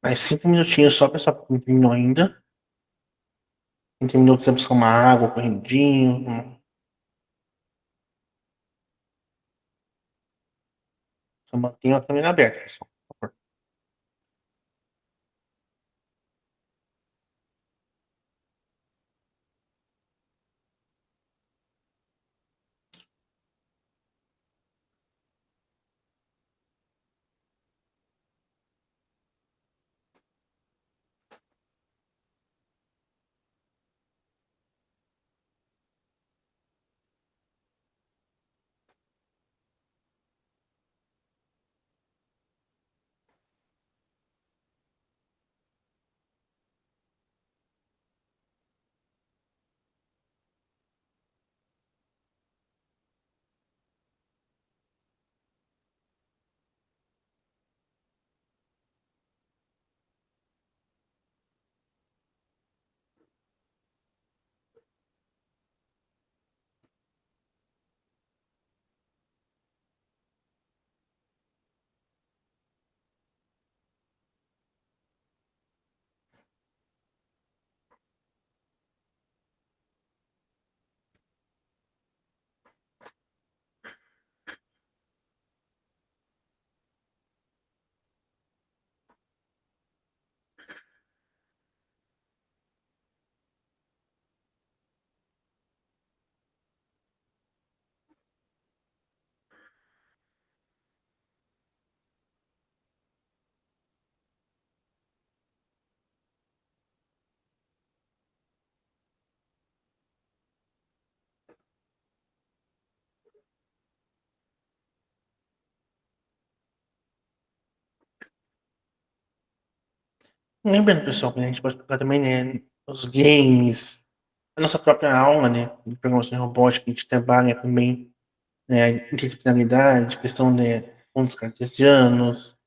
Mais 5 minutinhos só, pessoal, porque não terminou ainda. Quem terminou, quiser buscar uma água, correndinho. Só mantenha a câmera aberta, pessoal, por favor. Lembrando, pessoal, que a gente pode tocar também, né, os games, a nossa própria aula, né, de programação robótica, a gente trabalha também, né, a interdisciplinaridade, questão de pontos cartesianos,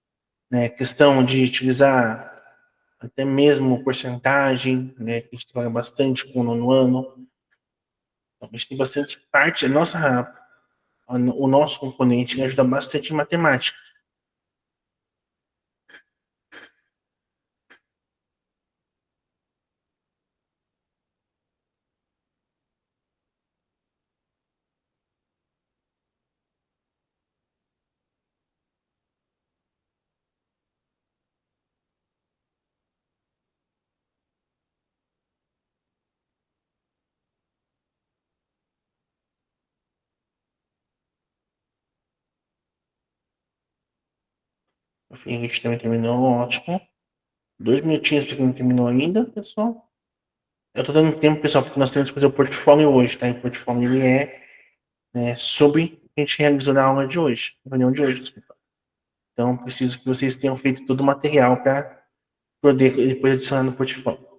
né, questão de utilizar até mesmo porcentagem, né, que a gente trabalha bastante com o nono ano. Então, a gente tem bastante parte, o nosso componente ele ajuda bastante em matemática. A gente também terminou, ótimo. 2 minutinhos para quem não terminou ainda, pessoal. Eu tô dando tempo, pessoal, porque nós temos que fazer o portfólio hoje, tá? E o portfólio ele é sobre o que a gente realizou na aula de hoje, na reunião de hoje, desculpa. Então, preciso que vocês tenham feito todo o material para poder depois adicionar no portfólio.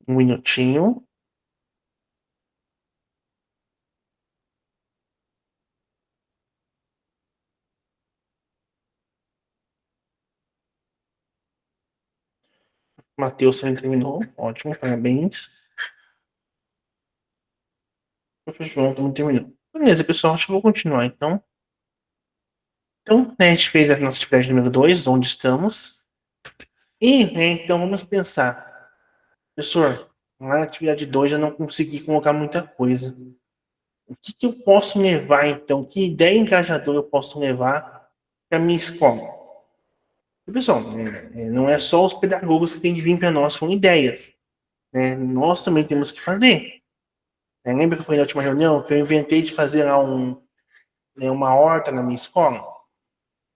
Um minutinho. Matheus também terminou. Ótimo, parabéns. O João também terminou. Beleza, pessoal, acho que eu vou continuar, então. Então, né, a gente fez a nossa atividade número 2, onde estamos. E, né, então, vamos pensar. Professor, na atividade 2 eu não consegui colocar muita coisa. O que eu posso levar, então? Que ideia engajadora eu posso levar para a minha escola? E, pessoal, não é só os pedagogos que têm de vir para nós com ideias. Né? Nós também temos que fazer. Lembra que eu falei na última reunião que eu inventei de fazer lá uma horta na minha escola?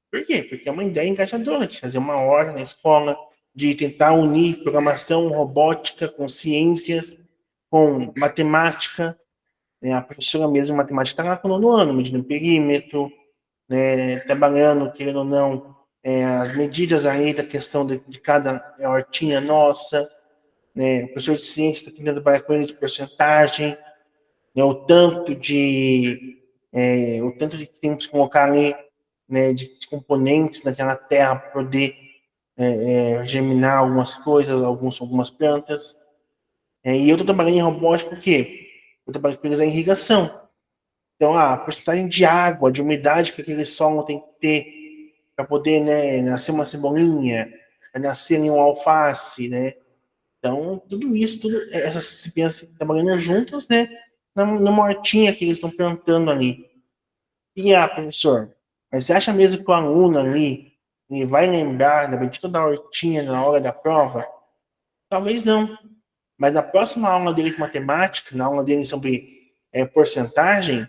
Por quê? Porque é uma ideia engajadora de fazer uma horta na escola, de tentar unir programação robótica com ciências, com matemática. A professora mesmo de matemática está lá com o 9º ano, medindo perímetro, né, trabalhando, querendo ou não, as medidas aí da questão de cada hortinha nossa. Né, o professor de ciência está tentando trabalhar com ele de porcentagem, né, o tanto de que temos que colocar ali, né, de componentes naquela terra para poder germinar algumas coisas, algumas plantas. E eu estou trabalhando em robótica porque eu trabalho com eles em irrigação. Então, a porcentagem de água, de umidade que aquele solo tem que ter para poder, né, nascer uma cebolinha, nascer um alface, né? Então, tudo isso, essas disciplinas trabalhando juntas, né, numa hortinha que eles estão plantando ali. E, professor, mas você acha mesmo que o aluno ali ele vai lembrar da bendita da hortinha na hora da prova? Talvez não. Mas na próxima aula dele de matemática, na aula dele sobre porcentagem,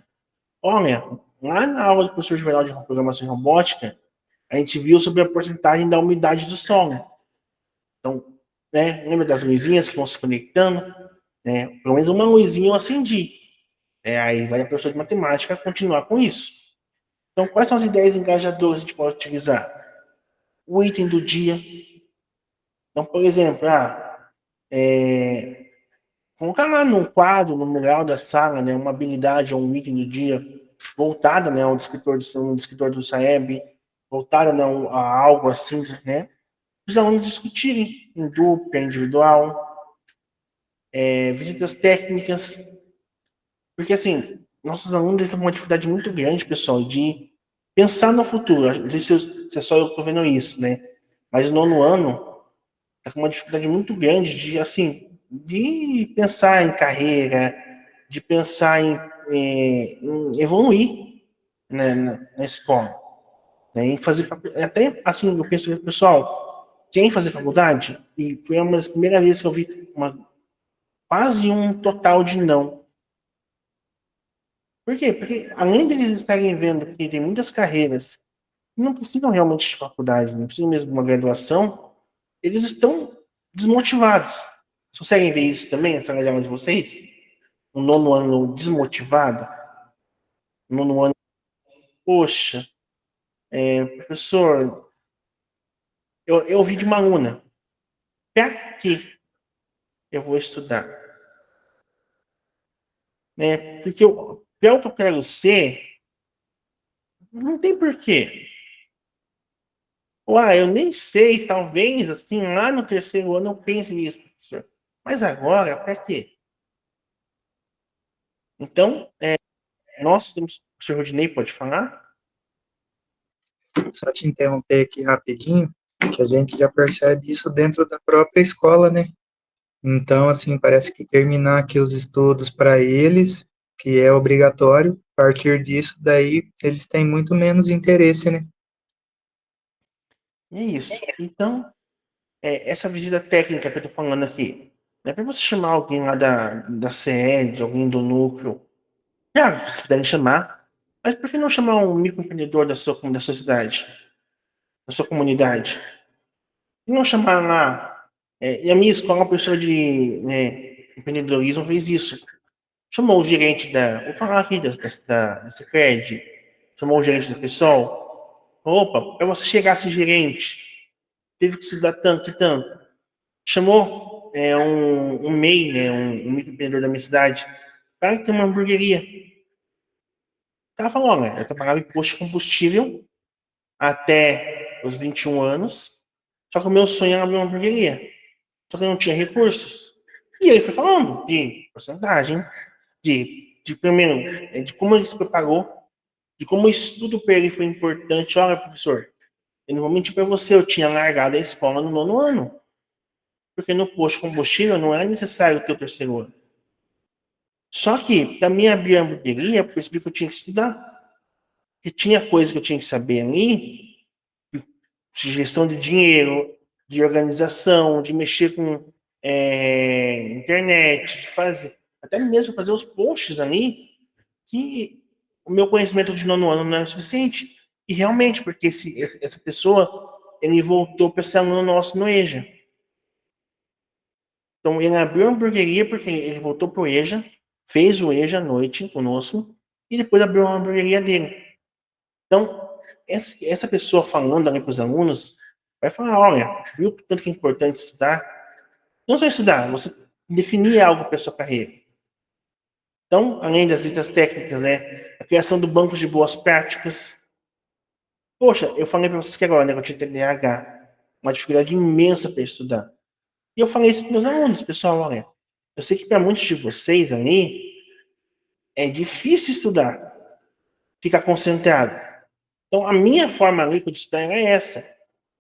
olha, lá na aula do professor Juvenal de Programação e Robótica, a gente viu sobre a porcentagem da umidade do solo. Então, né, lembra das luzinhas que vão se conectando? Né, pelo menos uma luzinha eu acendi. Aí vai a professora de matemática continuar com isso. Então, quais são as ideias engajadoras que a gente pode utilizar? O item do dia. Então, por exemplo, colocar lá no quadro, no mural da sala, né, uma habilidade ou um item do dia voltada, né, ao descritor do SAEB, voltada, né, a algo assim, né, os alunos discutirem em dupla, individual, visitas técnicas, porque assim, nossos alunos estão com uma dificuldade muito grande, pessoal, de pensar no futuro. Não sei se é só eu que estou vendo isso, né, mas o 9º ano está com uma dificuldade muito grande de, assim, de pensar em carreira, de pensar em evoluir, né, na escola, né, em fazer até assim eu penso, pessoal, quem fazer faculdade, e foi uma das primeiras vezes que eu vi quase um total de não. Por quê? Porque além deles estarem vendo que tem muitas carreiras que não precisam realmente de faculdade, não precisam mesmo de uma graduação, eles estão desmotivados. Vocês conseguem ver isso também, essa galera de vocês? Um 9º ano desmotivado? Um 9º ano, poxa, professor, eu ouvi de uma aluna, para que eu vou estudar? Né? Porque pelo que eu quero ser, não tem porquê. Ou, eu nem sei, talvez, assim, lá no 3º ano eu pense nisso. professor. Mas agora, para quê? Então, nós temos... O professor Rodinei pode falar? Só te interromper aqui rapidinho, que a gente já percebe isso dentro da própria escola, né? Então, assim, parece que terminar aqui os estudos para eles, que é obrigatório, a partir disso, daí, eles têm muito menos interesse, né? E é isso. Então, essa visita técnica que eu estou falando aqui, não é para você chamar alguém lá da sede, alguém do núcleo. Já, se puderem chamar, mas por que não chamar um microempreendedor da sua cidade, da sua comunidade? Por que não chamar lá? E a minha escola, a professora de empreendedorismo, fez isso. Chamou o gerente vou falar aqui da Sicredi, chamou o gerente da PSOL. Opa, para você chegar a ser gerente, teve que estudar tanto e tanto. Chamou um MEI, um microempreendedor da minha cidade, para ter uma hamburgueria. Ela falou, olha, eu trabalhava em posto de combustível até os 21 anos, só que o meu sonho era abrir uma hamburgueria. Só que eu não tinha recursos. E aí foi falando de porcentagem, primeiro, de como ele se preparou, de como o estudo para ele foi importante. Olha, professor, eu não vou mentir para você, eu tinha largado a escola no 9º ano. Porque no posto de combustível não era necessário ter o 3º ano. Só que, para mim abrir a hamburgueria, eu percebi que eu tinha que estudar. Que tinha coisa que eu tinha que saber ali, de gestão de dinheiro, de organização, de mexer com internet, de fazer, até mesmo fazer os posts ali, que o meu conhecimento de 9º ano não era suficiente. E realmente, porque essa pessoa, ele voltou para esse aluno nosso no EJA. Então, ele abriu a hamburgueria porque ele voltou para o EJA, fez o EJA à noite conosco, e depois abriu a hamburgueria dele. Então, essa pessoa falando ali para os alunos, vai falar, olha, viu tanto que é importante estudar? Não só estudar, você definir algo para a sua carreira. Então, além das dicas técnicas, a criação do banco de boas práticas. Poxa, eu falei para vocês que agora, eu tinha TDAH, uma dificuldade imensa para estudar. E eu falei isso para meus alunos, pessoal, olha, eu sei que para muitos de vocês ali, é difícil estudar, ficar concentrado. Então, a minha forma ali de estudar era essa,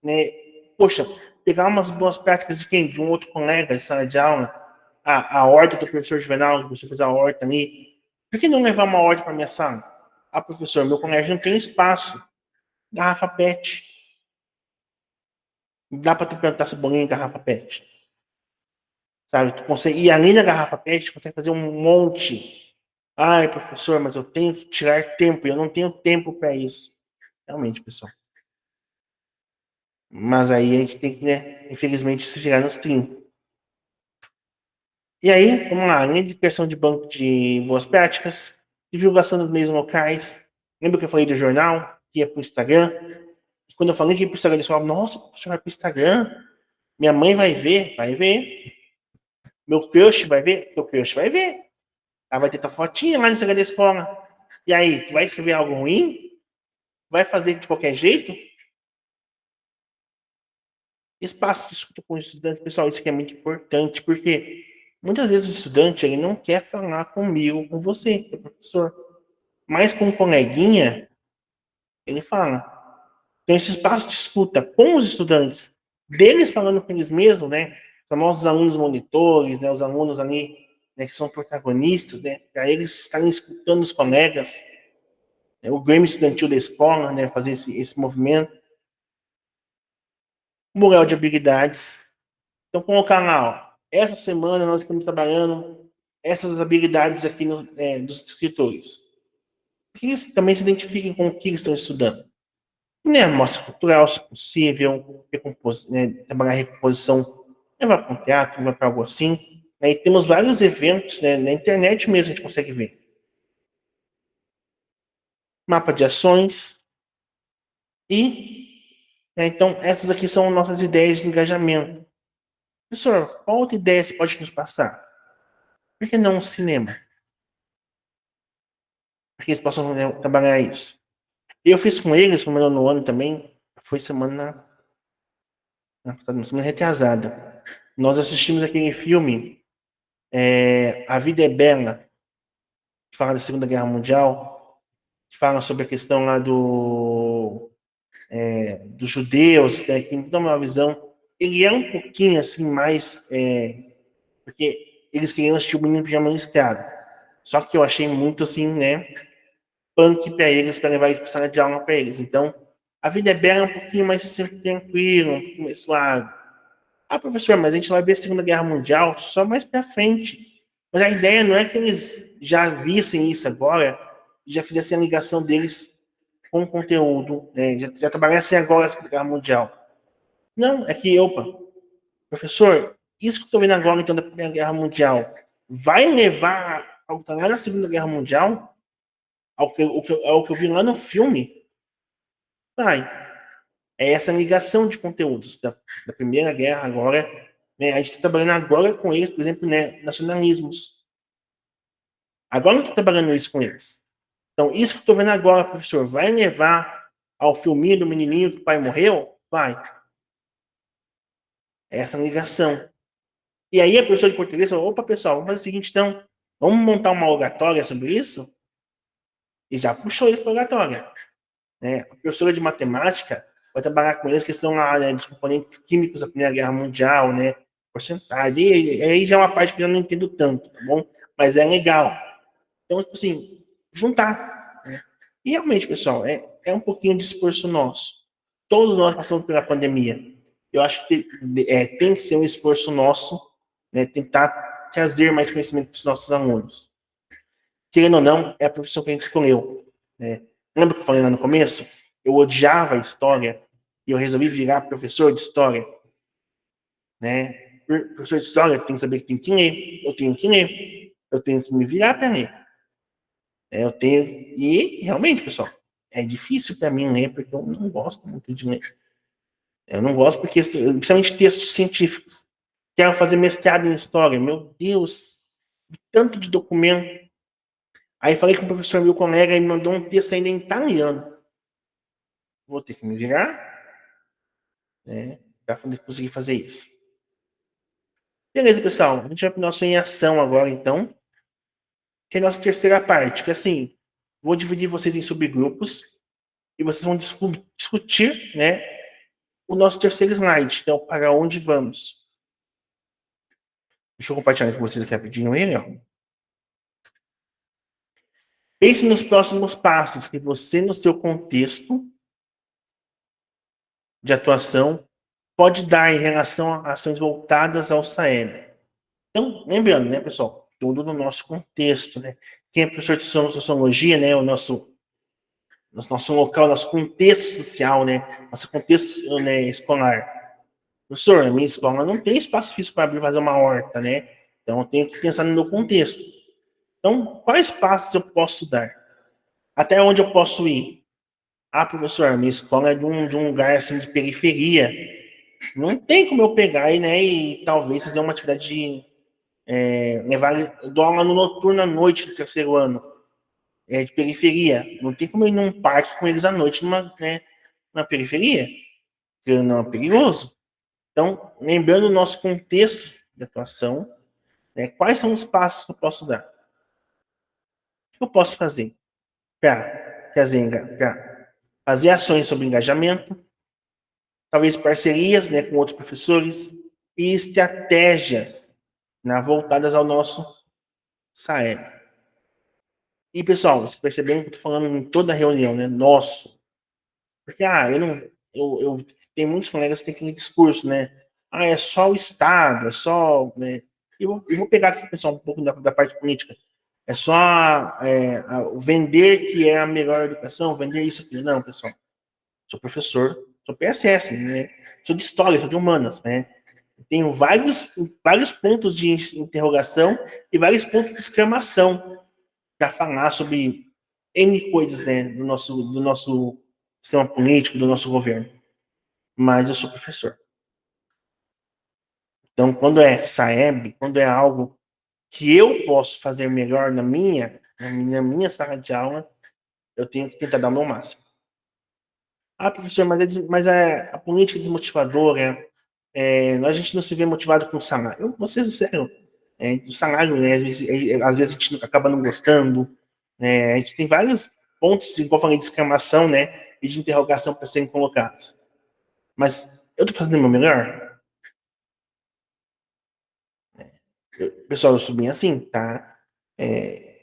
né? Poxa, pegar umas boas práticas de quem? De um outro colega de sala de aula, a horta do professor Juvenal, o professor fez a horta ali. Por que não levar uma horta para minha sala? Ah, professor, meu colégio não tem espaço. Garrafa PET. Dá para tu plantar cebolinha em garrafa PET. Sabe? Tu consegue ir ali na garrafa PET, tu consegue fazer um monte. Ai, professor, mas eu tenho que tirar tempo, eu não tenho tempo para isso. Realmente, pessoal. Mas aí a gente tem que, infelizmente, se virar nos 30. E aí, vamos lá, além de criação de banco de boas práticas, divulgação dos meios locais. Lembra que eu falei do jornal, que ia para o Instagram? E quando eu falei que ia para o Instagram, eles falavam, nossa, o professor vai para o Instagram? Minha mãe vai ver? Vai ver. Meu crush vai ver? Teu crush vai ver. Ela vai ter tua fotinha lá no Instagram da escola. E aí, tu vai escrever algo ruim? Vai fazer de qualquer jeito? Espaço de escuta com o estudante, pessoal, isso aqui é muito importante, porque muitas vezes o estudante ele não quer falar comigo, com você, o professor. Mas com um coleguinha, ele fala. Então, esse espaço de escuta com os estudantes, deles falando com eles mesmos, né? Os famosos alunos monitores, né? Os alunos ali, né, que são protagonistas, né? Para eles estarem escutando os colegas, né? O Grêmio Estudantil da escola, né? Fazer esse movimento. Mural de habilidades. Então, colocar lá, ó, essa semana nós estamos trabalhando essas habilidades aqui dos escritores. Que eles também se identifiquem com o que eles estão estudando. Né, mostra cultural, se possível, trabalhar recomposição, levar para um teatro, levar para algo assim. Né, e temos vários eventos, né, na internet mesmo a gente consegue ver. Mapa de ações. Então, essas aqui são nossas ideias de engajamento. Professor, qual outra ideia você pode nos passar? Por que não um cinema? Para que eles possam trabalhar isso. Eu fiz com eles, no meu ano também, foi semana retrasada. nós assistimos aquele filme, A Vida é Bela, que fala da Segunda Guerra Mundial, que fala sobre a questão lá dos judeus, né, que tem toda uma visão. Ele é um pouquinho assim mais, porque eles queriam assistir o Menino Pijama Listrado. Só que eu achei muito assim, né, punk para eles, para levar isso para sala de aula para eles. Então, A Vida é Bela é um pouquinho mais tranquilo, um pouquinho mais suave. Ah, professor, mas a gente vai ver a Segunda Guerra Mundial só mais para frente. Mas a ideia não é que eles já vissem isso agora, já fizessem a ligação deles com o conteúdo, né? Já trabalhassem agora a Segunda Guerra Mundial. Não, é que, opa, professor, isso que eu estou vendo agora, então, da Primeira Guerra Mundial, vai levar ao que está lá na Segunda Guerra Mundial, ao que eu vi lá no filme? Vai. É essa ligação de conteúdos da Primeira Guerra agora, né? A gente está trabalhando agora com eles, por exemplo, né, nacionalismos. Agora eu estou trabalhando isso com eles. Então, isso que eu estou vendo agora, professor, vai levar ao filminho do menininho que o pai morreu? Vai. É essa ligação. E aí a professora de português falou, opa, pessoal, vamos fazer o seguinte, então, vamos montar uma oratória sobre isso? E já puxou eles para a oratória. Né? A professora de matemática vai trabalhar com eles a questão lá, né, dos componentes químicos da Primeira Guerra Mundial, né, porcentagem, e aí já é uma parte que eu não entendo tanto, tá bom? Mas é legal. Então, tipo assim, juntar. Né? E realmente, pessoal, é um pouquinho de esforço nosso. Todos nós passamos pela pandemia. Eu acho que tem que ser um esforço nosso, né, tentar trazer mais conhecimento para os nossos alunos. Querendo ou não, é a profissão que a gente escolheu. Né? Lembra que eu falei lá no começo? Eu odiava a história e eu resolvi virar professor de história. Né? Professor de história tem que saber que tem que ler, eu tenho que ler, eu tenho que me virar para ler. E realmente, pessoal, é difícil para mim ler porque eu não gosto muito de ler. Eu não gosto porque, principalmente textos científicos. Quero fazer mestrado em história. Meu Deus, tanto de documento. Aí falei com o professor, meu colega, e me mandou um texto ainda em italiano. Vou ter que me virar, né, para conseguir fazer isso. Beleza, pessoal. A gente vai para o nosso em ação agora, então. Que é a nossa terceira parte, que assim, vou dividir vocês em subgrupos e vocês vão discutir, né, o nosso terceiro slide, então, para onde vamos. Deixa eu compartilhar com vocês aqui rapidinho ele, ó. Pense nos próximos passos que você, no seu contexto de atuação, pode dar em relação a ações voltadas ao SAEB. Então, lembrando, né, pessoal, tudo no nosso contexto, né? Quem é professor de sociologia, né, o nosso local, nosso contexto social, né, nosso contexto, né, escolar. Professor, a minha escola não tem espaço físico para abrir e fazer uma horta, né? Então, eu tenho que pensar no meu contexto. Então, quais passos eu posso dar? Até onde eu posso ir? Ah, professor, minha escola é de um lugar assim de periferia. Não tem como eu pegar né, e talvez fazer uma atividade de levar. Eu dou aula no noturno à noite do terceiro ano, de periferia. Não tem como eu ir num parque com eles à noite numa periferia, porque não é perigoso. Então, lembrando o nosso contexto de atuação, né, quais são os passos que eu posso dar? O que eu posso fazer para fazer ações sobre engajamento, talvez parcerias, né, com outros professores e estratégias, né, voltadas ao nosso SAEB. E, pessoal, vocês perceberam que eu estou falando em toda a reunião, né, nosso. Porque, eu tenho muitos colegas que têm aquele discurso, né, é só o Estado, é só, né, eu vou pegar aqui, pessoal, um pouco da parte política. É só vender que é a melhor educação, vender isso aqui. Não, pessoal. Sou professor, sou PSS, né? Sou de história, sou de humanas, né? Tenho vários pontos de interrogação e vários pontos de exclamação para falar sobre N coisas, né? Do nosso sistema político, do nosso governo. Mas eu sou professor. Então, quando é SAEB, quando é algo que eu posso fazer melhor na minha sala de aula, eu tenho que tentar dar o meu máximo. Ah, professor, mas a política é desmotivadora, a gente não se vê motivado com o salário. Eu vou ser sincero, o salário, né, às vezes a gente acaba não gostando, né, a gente tem vários pontos, igual eu falei, de exclamação, né, e de interrogação para serem colocados. Mas eu estou fazendo o meu melhor? Pessoal, eu sou bem assim, tá?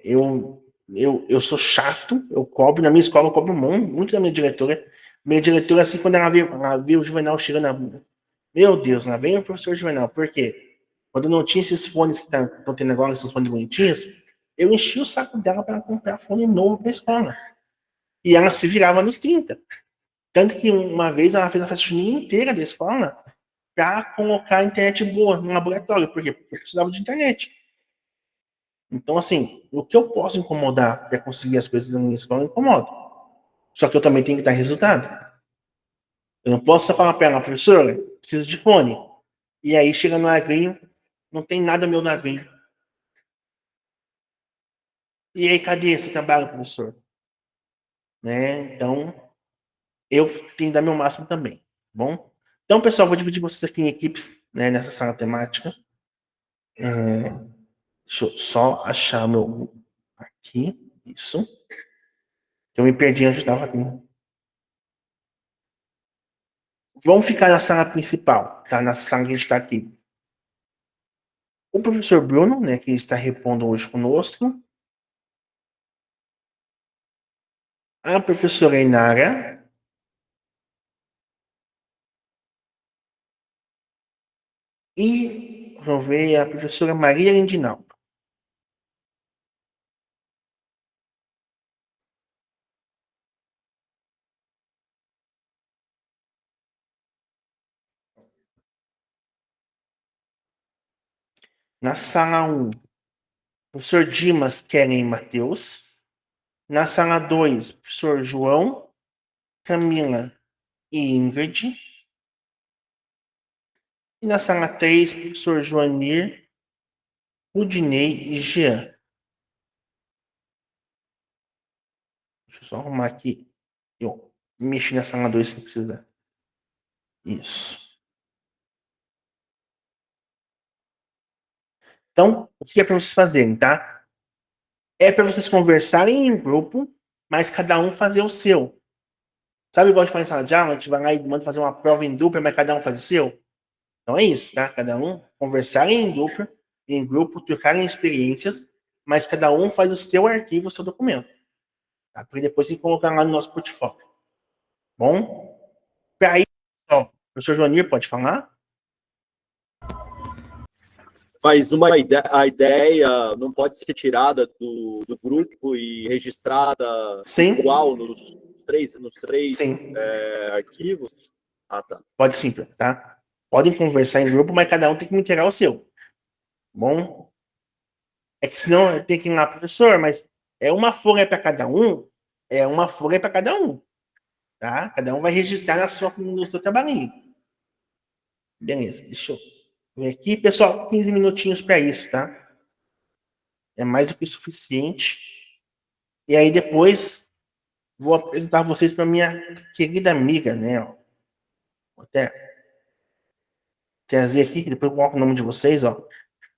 Eu sou chato, eu cobro, na minha escola eu cobro muito da minha diretora. Minha diretora, assim, quando ela vê o Juvenal chegando na... Meu Deus, lá vem o professor Juvenal. Por quê? Quando não tinha esses fones que estão tendo agora, esses fones bonitinhos, eu enchi o saco dela para comprar fone novo para a escola. E ela se virava nos 30. Tanto que uma vez ela fez a festa junina inteira da escola para colocar a internet boa no laboratório. Por quê? Porque eu precisava de internet. Então, assim, o que eu posso incomodar para conseguir as coisas na minha escola, eu incomodo. Só que eu também tenho que dar resultado. Eu não posso só falar para ela, professora, preciso de fone. E aí chega no agrinho, não tem nada meu no agrinho. E aí, cadê esse trabalho, professor? Né? Então, eu tenho que dar meu máximo também. Tá bom? Então, pessoal, vou dividir vocês aqui em equipes, né, nessa sala temática. Deixa eu só achar meu... Aqui, isso. Eu me perdi onde estava aqui. Vamos ficar na sala principal, tá? Na sala que a gente está aqui. O professor Bruno, né, que está repondo hoje conosco. A professora Inara. E, vamos ver, a professora Maria Lindinal. Na sala 1, professor Dimas, Kellen e Matheus. Na sala 2, professor João, Camila e Ingrid. E na sala 3, professor Joanir, Rudinei e Jean. Deixa eu só arrumar aqui. Eu mexi na sala 2 se precisar. Isso. Então, o que é para vocês fazerem, tá? É para vocês conversarem em grupo, mas cada um fazer o seu. Sabe igual a gente faz em sala de aula? A gente vai lá e manda fazer uma prova em dupla, mas cada um faz o seu? Então é isso, tá? Cada um conversarem em grupo, trocarem experiências, mas cada um faz o seu arquivo, o seu documento. Tá? Porque depois tem que colocar lá no nosso portfólio. Bom? Para isso, ó, o professor Joanir pode falar? Mas a ideia não pode ser tirada do grupo e registrada Sim. igual nos três Sim. arquivos? Ah, tá. Pode sim, tá? Podem conversar em grupo, mas cada um tem que me entregar o seu. Bom? É que senão tem que ir lá, professor, mas é uma folha para cada um, tá? Cada um vai registrar no seu trabalhinho. Beleza, deixa eu ver aqui, pessoal, 15 minutinhos para isso, tá? É mais do que o suficiente. E aí depois vou apresentar vocês para minha querida amiga, né? Ó. Vou até trazer aqui, que depois eu coloco o nome de vocês, ó.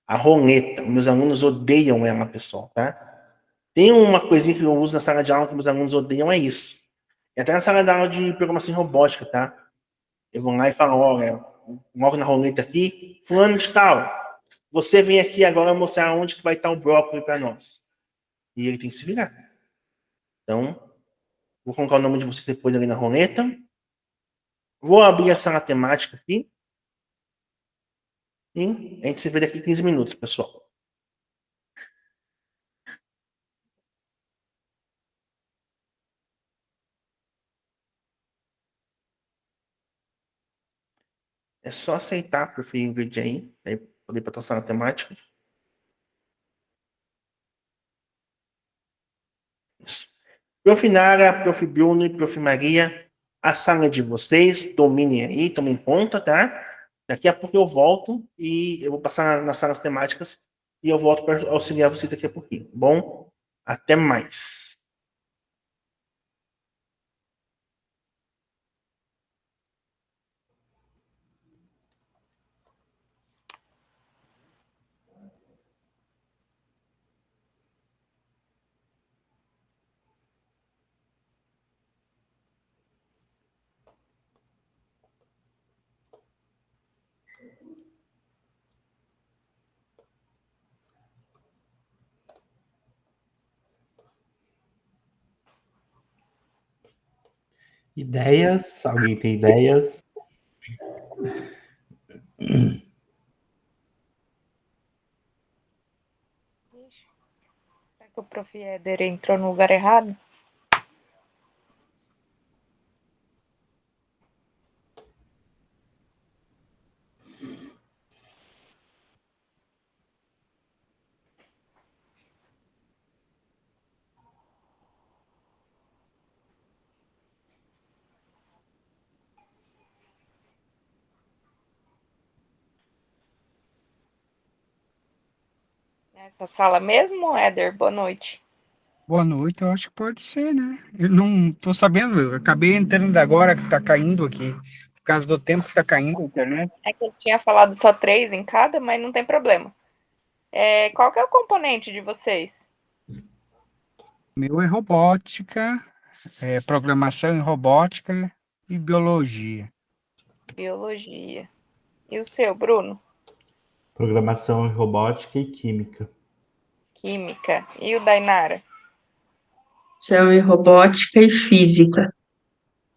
A Roneta. Meus alunos odeiam ela, pessoal, tá? Tem uma coisinha que eu uso na sala de aula que meus alunos odeiam, é isso. E até na sala de aula de programação robótica, tá? Eu vou lá e falo, olha, logo na roleta aqui, fulano de tal, você vem aqui agora mostrar onde que vai estar o brócolis para nós. E ele tem que se virar. Então, vou colocar o nome de vocês depois ali na roleta. Vou abrir a sala temática aqui. E a gente se vê daqui a 15 minutos, pessoal. É só aceitar, prof. Ingrid aí poder para a sala temática. Isso. Prof. Nara, Prof. Bruno e Prof. Maria, a sala é de vocês, dominem aí, tomem conta, tá? Daqui a pouco eu volto e eu vou passar nas salas temáticas e eu volto para auxiliar vocês daqui a pouquinho. Bom, até mais. Ideias? Alguém tem ideias? Será que o Prof. Éder entrou no lugar errado? Nessa sala mesmo, Éder? Boa noite. Boa noite, eu acho que pode ser, né? Eu não tô sabendo, eu acabei entrando agora que tá caindo aqui. Por causa do tempo que tá caindo a internet. É que eu tinha falado só 3 em cada, mas não tem problema. Qual que é o componente de vocês? Meu é robótica, programação em robótica e biologia. Biologia. E o seu, Bruno? Programação em robótica e química. Química. E o Dainara? Céu e robótica e física.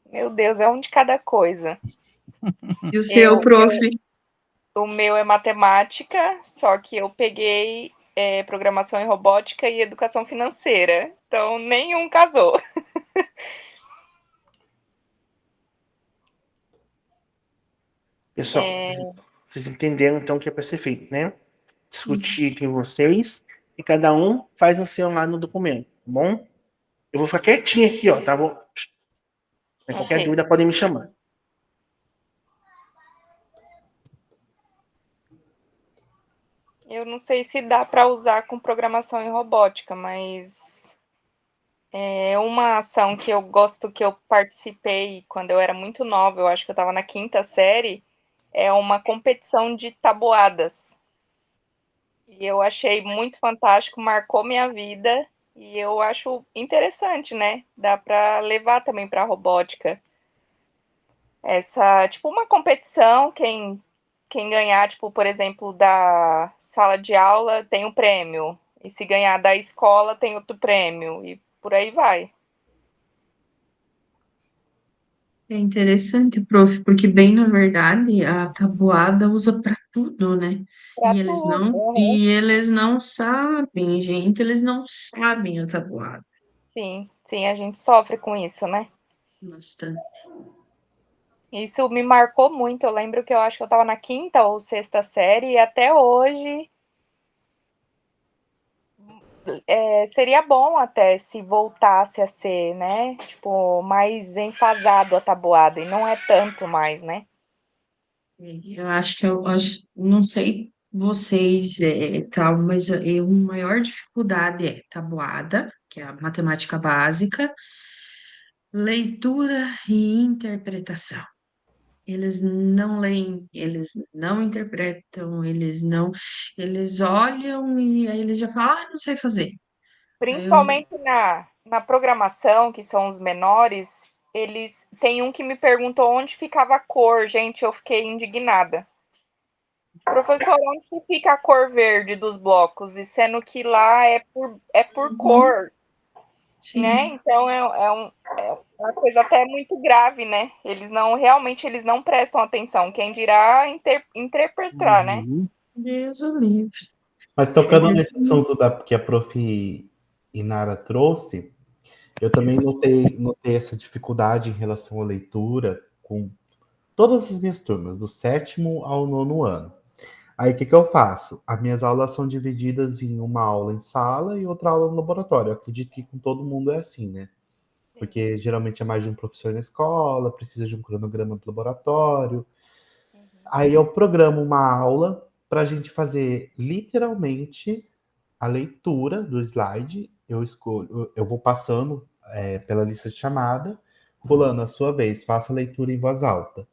Meu Deus, é um de cada coisa. E o seu, prof? O meu é matemática, só que eu peguei programação em robótica e educação financeira. Então, nenhum casou. Pessoal, vocês entenderam então o que é para ser feito, né? Discutir entre vocês e cada um faz o seu lá no documento, tá bom? Eu vou ficar quietinho aqui, ó, tá bom? Qualquer dúvida podem me chamar. Eu não sei se dá para usar com programação em robótica, mas é uma ação que eu gosto, que eu participei quando eu era muito nova, eu acho que eu estava na 5ª série, é uma competição de tabuadas. E eu achei muito fantástico, marcou minha vida, e eu acho interessante, né? Dá para levar também para a robótica. Essa, tipo, uma competição, quem ganhar, tipo, por exemplo, da sala de aula tem um prêmio, e se ganhar da escola tem outro prêmio, e por aí vai. É interessante, prof, porque bem na verdade a tabuada usa para tudo, né? Pra tudo. E eles não sabem, gente, eles não sabem a tabuada. Sim, sim, a gente sofre com isso, né? Bastante. Isso me marcou muito. Eu lembro que eu acho que eu estava na 5ª ou 6ª série, e até hoje seria bom até se voltasse a ser, né? Tipo, mais enfasado a tabuada, e não é tanto mais, né? Eu acho que não sei vocês tal, mas a maior dificuldade é tabuada, que é a matemática básica, leitura e interpretação. Eles não leem, eles não interpretam, eles olham e aí eles já falam, não sei fazer. Principalmente na programação, que são os menores, eles tem um que me perguntou onde ficava a cor, gente, eu fiquei indignada. Professor, onde que fica a cor verde dos blocos? E sendo que lá é por cor, né? Então é uma coisa até muito grave, né? Eles não prestam atenção. Quem dirá interpretar, né? Deus o livre. Mas tocando nesse assunto que a prof. Inara trouxe, eu também notei essa dificuldade em relação à leitura com todas as minhas turmas, do 7º ao 9º ano. Aí o que eu faço? As minhas aulas são divididas em uma aula em sala e outra aula no laboratório. Eu acredito que com todo mundo é assim, né? Porque geralmente é mais de um professor na escola, precisa de um cronograma do laboratório. Aí eu programo uma aula para a gente fazer literalmente a leitura do slide. Eu vou passando pela lista de chamada. Fulano, a sua vez, faça a leitura em voz alta.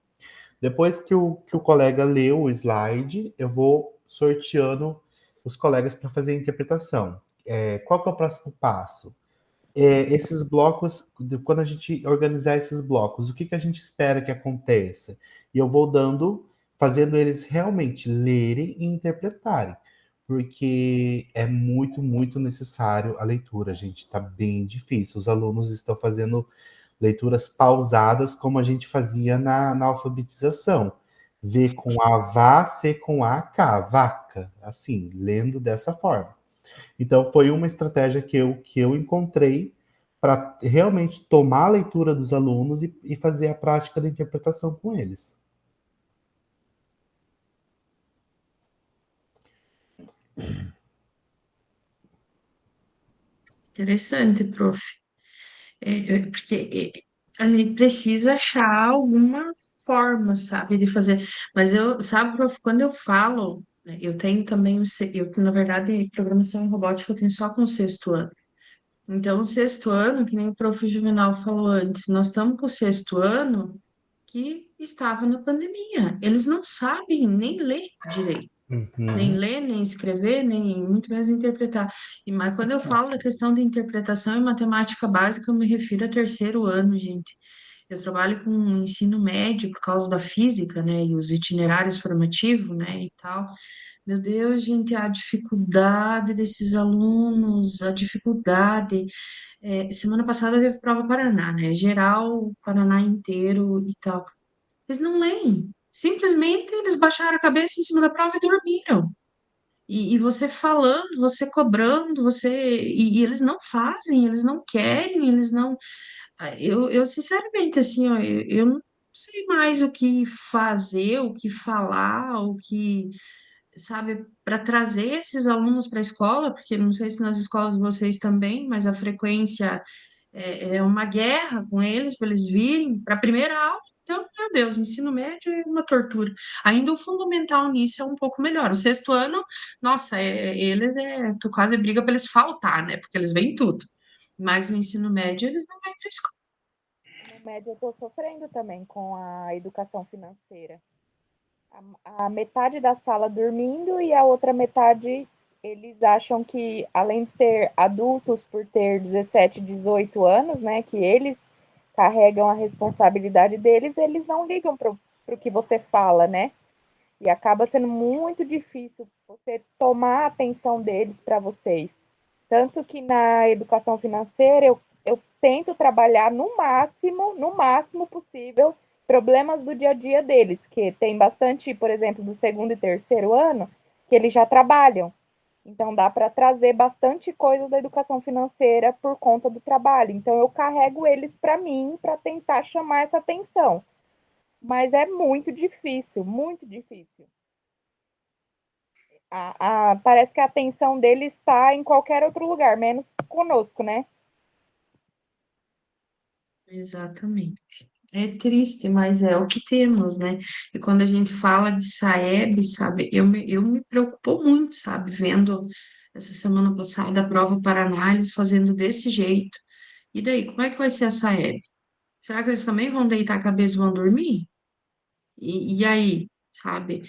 Depois que o colega leu o slide, eu vou sorteando os colegas para fazer a interpretação. Qual que é o próximo passo? Esses blocos, quando a gente organizar esses blocos, o que a gente espera que aconteça? E eu vou fazendo eles realmente lerem e interpretarem, porque é muito, muito necessário a leitura, gente. Está bem difícil. Os alunos estão fazendo leituras pausadas, como a gente fazia na alfabetização. V com A, vá, C com A, K, vaca, assim, lendo dessa forma. Então, foi uma estratégia que eu encontrei para realmente tomar a leitura dos alunos e fazer a prática da interpretação com eles. Interessante, prof. Porque a gente precisa achar alguma forma, sabe, de fazer. Mas sabe, prof, quando eu falo, né, eu tenho também, na verdade, programação em robótica eu tenho só com o 6º ano. Então, o 6º ano, que nem o prof. Juvenal falou antes, nós estamos com o 6º ano que estava na pandemia. Eles não sabem nem ler direito. Nem ler, nem escrever, nem muito menos interpretar. Mas quando eu falo da questão de interpretação e matemática básica, eu me refiro a 3º ano, gente. Eu trabalho com ensino médio por causa da física, né, e os itinerários formativos, né, e tal. Meu Deus, gente, a dificuldade desses alunos, a dificuldade. Semana passada teve prova Paraná, né, geral, Paraná inteiro e tal. Eles não leem. Simplesmente eles baixaram a cabeça em cima da prova e dormiram. E você falando, você cobrando, e eles não fazem, eles não querem, eles não. Eu sinceramente, assim, ó, eu não sei mais o que fazer, o que falar, o que, sabe, para trazer esses alunos para a escola, porque não sei se nas escolas de vocês também, mas a frequência é uma guerra com eles, para eles virem para a primeira aula. Então, meu Deus, ensino médio é uma tortura. Ainda o fundamental nisso é um pouco melhor. O 6º ano, nossa, tu quase briga para eles faltar, né? Porque eles veem tudo. Mas o ensino médio, eles não vêm para a escola. No médio, eu estou sofrendo também com a educação financeira. A metade da sala dormindo e a outra metade, eles acham que, além de ser adultos por ter 17, 18 anos, né, que eles carregam a responsabilidade deles, eles não ligam para o que você fala, né? E acaba sendo muito difícil você tomar a atenção deles para vocês. Tanto que na educação financeira eu tento trabalhar no máximo possível, problemas do dia a dia deles, que tem bastante, por exemplo, do 2º e 3º ano, que eles já trabalham. Então, dá para trazer bastante coisa da educação financeira por conta do trabalho. Então, eu carrego eles para mim, para tentar chamar essa atenção. Mas é muito difícil, muito difícil. Parece que a atenção deles está em qualquer outro lugar, menos conosco, né? Exatamente. É triste, mas é o que temos, né? E quando a gente fala de Saeb, sabe, eu me preocupo muito, sabe, vendo essa semana passada a prova Paraná, eles fazendo desse jeito. E daí, como é que vai ser a Saeb? Será que eles também vão deitar a cabeça e vão dormir? E aí, sabe,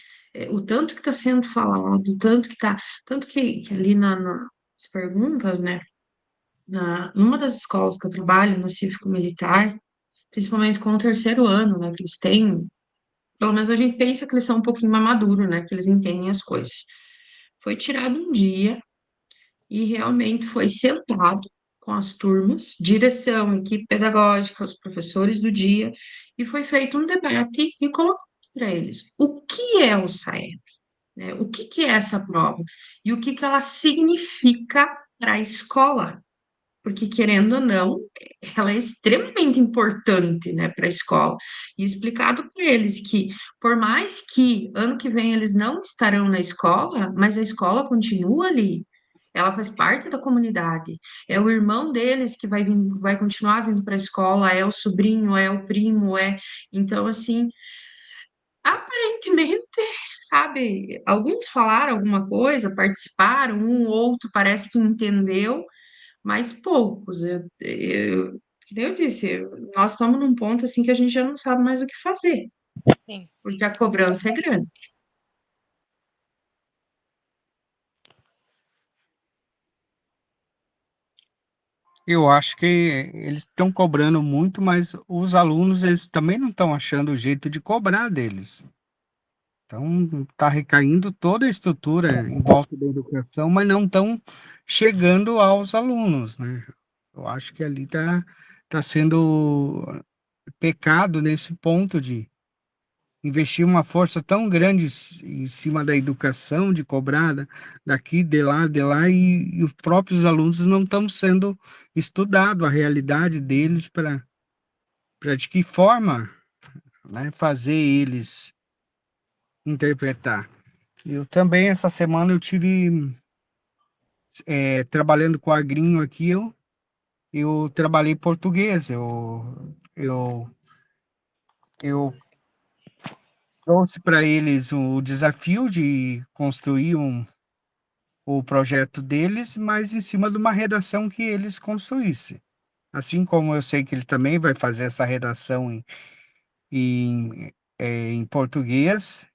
o tanto que está sendo falado, o tanto que tá, tanto que ali nas perguntas, né, numa das escolas que eu trabalho, na Cívico-Militar, principalmente com o 3º ano, né, que eles têm, pelo menos a gente pensa que eles são um pouquinho mais maduros, né, que eles entendem as coisas. Foi tirado um dia e realmente foi sentado com as turmas, direção, equipe pedagógica, os professores do dia, e foi feito um debate e colocado para eles o que é o SAEB, né? O que é essa prova e o que ela significa para a escola, porque, querendo ou não, ela é extremamente importante, né, para a escola. E explicado para eles que, por mais que ano que vem eles não estarão na escola, mas a escola continua ali. Ela faz parte da comunidade. É o irmão deles que vai continuar vindo para a escola, é o sobrinho, é o primo, é. Então, assim, aparentemente, sabe, alguns falaram alguma coisa, participaram, um ou outro parece que entendeu, mas poucos. Que nem eu disse, nós estamos num ponto assim que a gente já não sabe mais o que fazer, Sim. porque a cobrança é grande. Eu acho que eles estão cobrando muito, mas os alunos eles também não estão achando o jeito de cobrar deles. Então, está recaindo toda a estrutura em volta da educação, mas não estão chegando aos alunos, né? Eu acho que ali está tá sendo pecado nesse ponto de investir uma força tão grande em cima da educação, de cobrar daqui, de lá, e os próprios alunos não estão sendo estudados, a realidade deles, para de que forma, né, fazer eles interpretar. Eu também, essa semana, eu tive, trabalhando com agrinho aqui, eu trabalhei português, eu trouxe para eles o desafio de construir o projeto deles, mas em cima de uma redação que eles construíssem. Assim como eu sei que ele também vai fazer essa redação em português,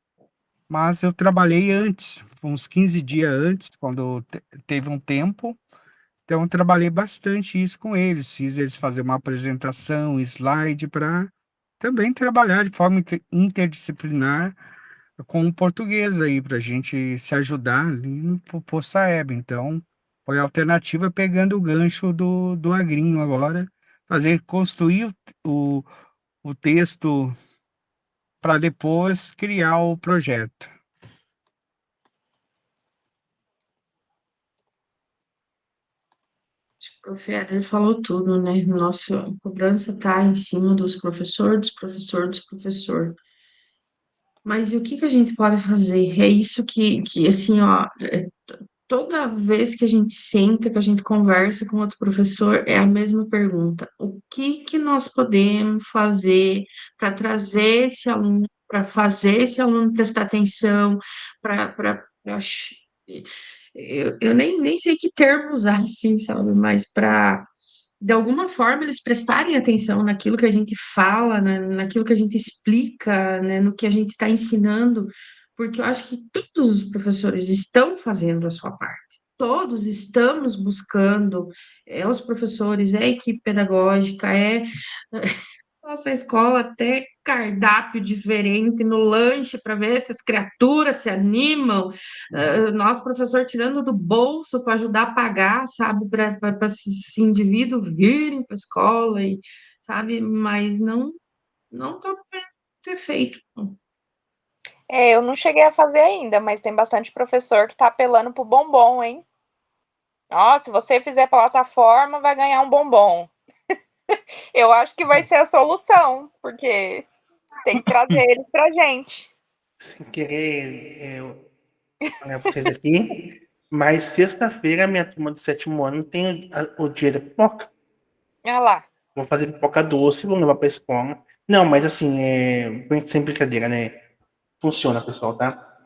mas eu trabalhei antes, uns 15 dias antes, quando teve um tempo, então eu trabalhei bastante isso com eles, fiz eles fazer uma apresentação, slide, para também trabalhar de forma interdisciplinar com o português aí, para a gente se ajudar ali no Poçaeb. Então, foi a alternativa pegando o gancho do agrinho agora, construir o texto para depois criar o projeto. O prof. Éder falou tudo, né? Nossa, a cobrança está em cima dos professores, dos professores. Mas e o que que a gente pode fazer? É isso que assim, ó, toda vez que a gente senta, que a gente conversa com outro professor, é a mesma pergunta. O que que nós podemos fazer para trazer esse aluno, para fazer esse aluno prestar atenção, para eu nem sei que termo usar, assim, sabe? Mas para, de alguma forma, eles prestarem atenção naquilo que a gente fala, naquilo que a gente explica, né? No que a gente está ensinando, porque eu acho que todos os professores estão fazendo a sua parte. Todos estamos buscando, os professores, a equipe pedagógica, nossa escola até cardápio diferente no lanche para ver se as criaturas se animam. Nós, professor, tirando do bolso para ajudar a pagar, sabe, para esse indivíduo virem para a escola, e, sabe, mas não está ter feito. Eu não cheguei a fazer ainda, mas tem bastante professor que está apelando pro bombom, hein? Ó, se você fizer plataforma, vai ganhar um bombom. Eu acho que vai ser a solução, porque tem que trazer eles pra gente. Sem querer olhar vocês aqui, mas sexta-feira a minha turma do 7º ano tem o dia da pipoca. Olha lá. Vou fazer pipoca doce, vou levar pra escola. Não, mas assim, sem brincadeira, né? Funciona, pessoal, tá?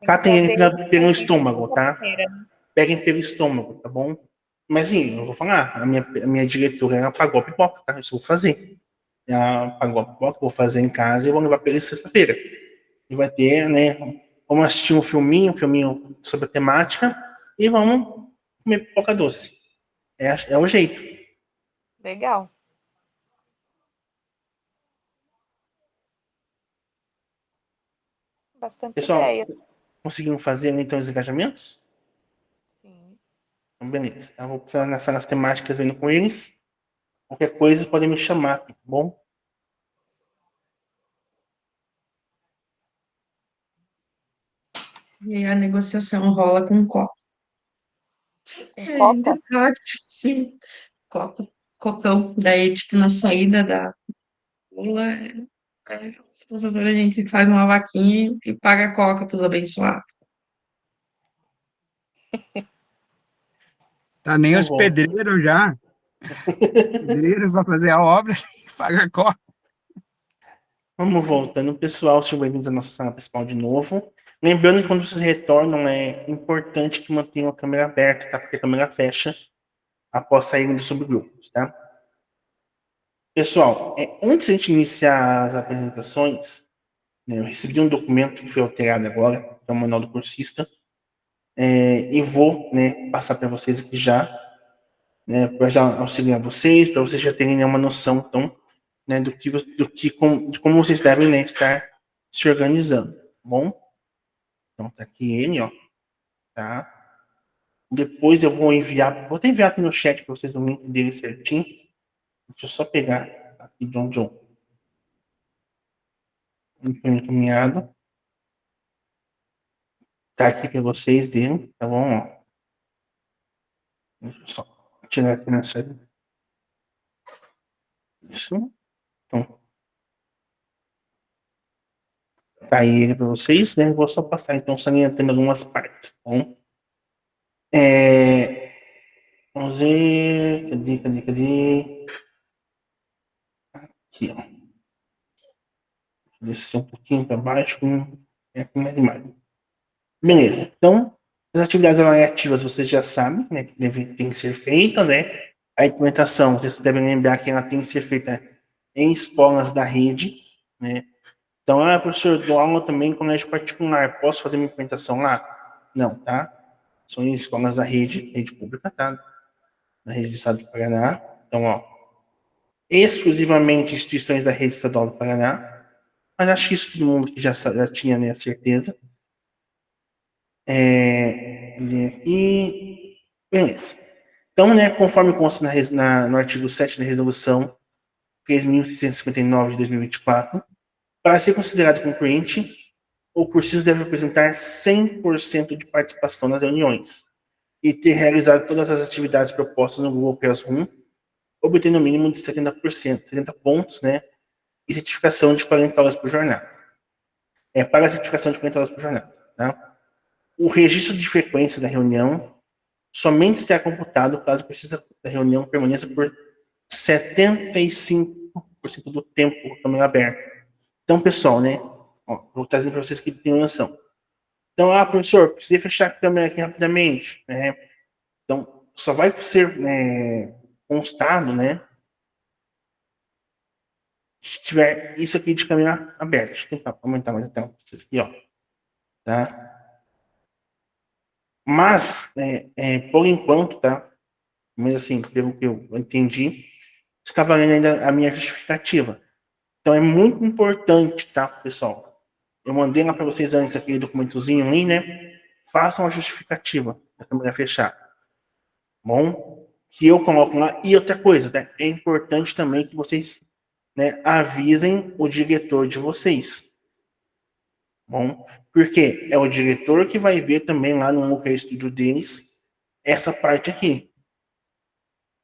Catem ele pelo estômago, tá? Peguem pelo estômago, tá bom? Mas assim, eu vou falar, a minha diretora, ela pagou a pipoca, tá? Isso eu vou fazer. Ela pagou a pipoca, vou fazer em casa e vou levar pra ele sexta-feira. E vai ter, né? Vamos assistir um filminho sobre a temática e vamos comer pipoca doce. É o jeito. Legal. Bastante Pessoal, ideia. conseguimos fazer então os engajamentos? Sim. Então, beleza. Eu vou precisar nas temáticas vendo com eles. Qualquer coisa podem me chamar, tá bom? E a negociação rola com coca. Coca? Sim, coca, cocão. Daí, tipo, na saída da aula, os professores, a gente faz uma vaquinha e paga a coca para os abençoados. Tá nem os pedreiros já. Os pedreiros para fazer a obra, paga a coca. Vamos voltando, pessoal. Sejam bem-vindos à nossa sala principal de novo. Lembrando que quando vocês retornam, é importante que mantenham a câmera aberta, tá? Porque a câmera fecha após saírem dos subgrupos, tá? Pessoal, antes de a gente iniciar as apresentações, né, eu recebi um documento que foi alterado agora, que é o Manual do Cursista, e vou, né, passar para vocês aqui já, né, para já auxiliar vocês, para vocês já terem, né, uma noção, então, né, de como vocês devem, né, estar se organizando, tá bom? Então, tá aqui ele, ó, tá? Depois eu vou até enviar aqui no chat para vocês o link dele certinho, Deixa eu só pegar aqui de onde eu encaminhado. Tá aqui para vocês verem, tá bom? Ó. Deixa eu só tirar aqui nessa. Isso. Então, tá aí ele para vocês, né? Vou só passar, então, salientando algumas partes, tá bom? Vamos ver. Cadê? Aqui, ó. Descer um pouquinho para baixo, aqui mais imagem. Beleza. Então, as atividades avaliativas vocês já sabem, né? Que tem que ser feita, né? A implementação, vocês devem lembrar que ela tem que ser feita em escolas da rede, né? Então, professor, dou aula também em colégio particular, posso fazer minha implementação lá? Não, tá? São em escolas da rede pública, tá? Da rede do Estado do Paraná. Então, ó, exclusivamente instituições da rede estadual do Paraná, mas acho que isso todo mundo que já tinha, né, a certeza. E beleza. Então, né, conforme consta no artigo 7 da resolução 3.659 de 2024, para ser considerado concluinte, o cursista deve apresentar 100% de participação nas reuniões e ter realizado todas as atividades propostas no Google Classroom, obtendo no mínimo de 70%, 70 pontos, né, e certificação de 40 horas por jornada. Para a certificação de 40 horas por jornada, tá? O registro de frequência da reunião somente será computado caso o cursista da reunião permaneça por 75% do tempo com a câmera aberta. Então, pessoal, né? Ó, vou trazendo para vocês que tenham noção. Então, professor, precisei fechar a câmera aqui rapidamente, né? Então, só vai ser constado, né? Se tiver isso aqui de câmera aberta. Deixa eu tentar aumentar mais a tela para vocês aqui, ó. Tá? Mas, por enquanto, tá? Mas assim, pelo que eu entendi, está valendo ainda a minha justificativa. Então, é muito importante, tá, pessoal? Eu mandei lá para vocês antes aquele documentozinho ali, né? Façam a justificativa da câmera fechada. Bom? Que eu coloco lá. E outra coisa, tá? É importante também que vocês, né, avisem o diretor de vocês. Bom? Porque é o diretor que vai ver também lá no Moca Studio deles essa parte aqui.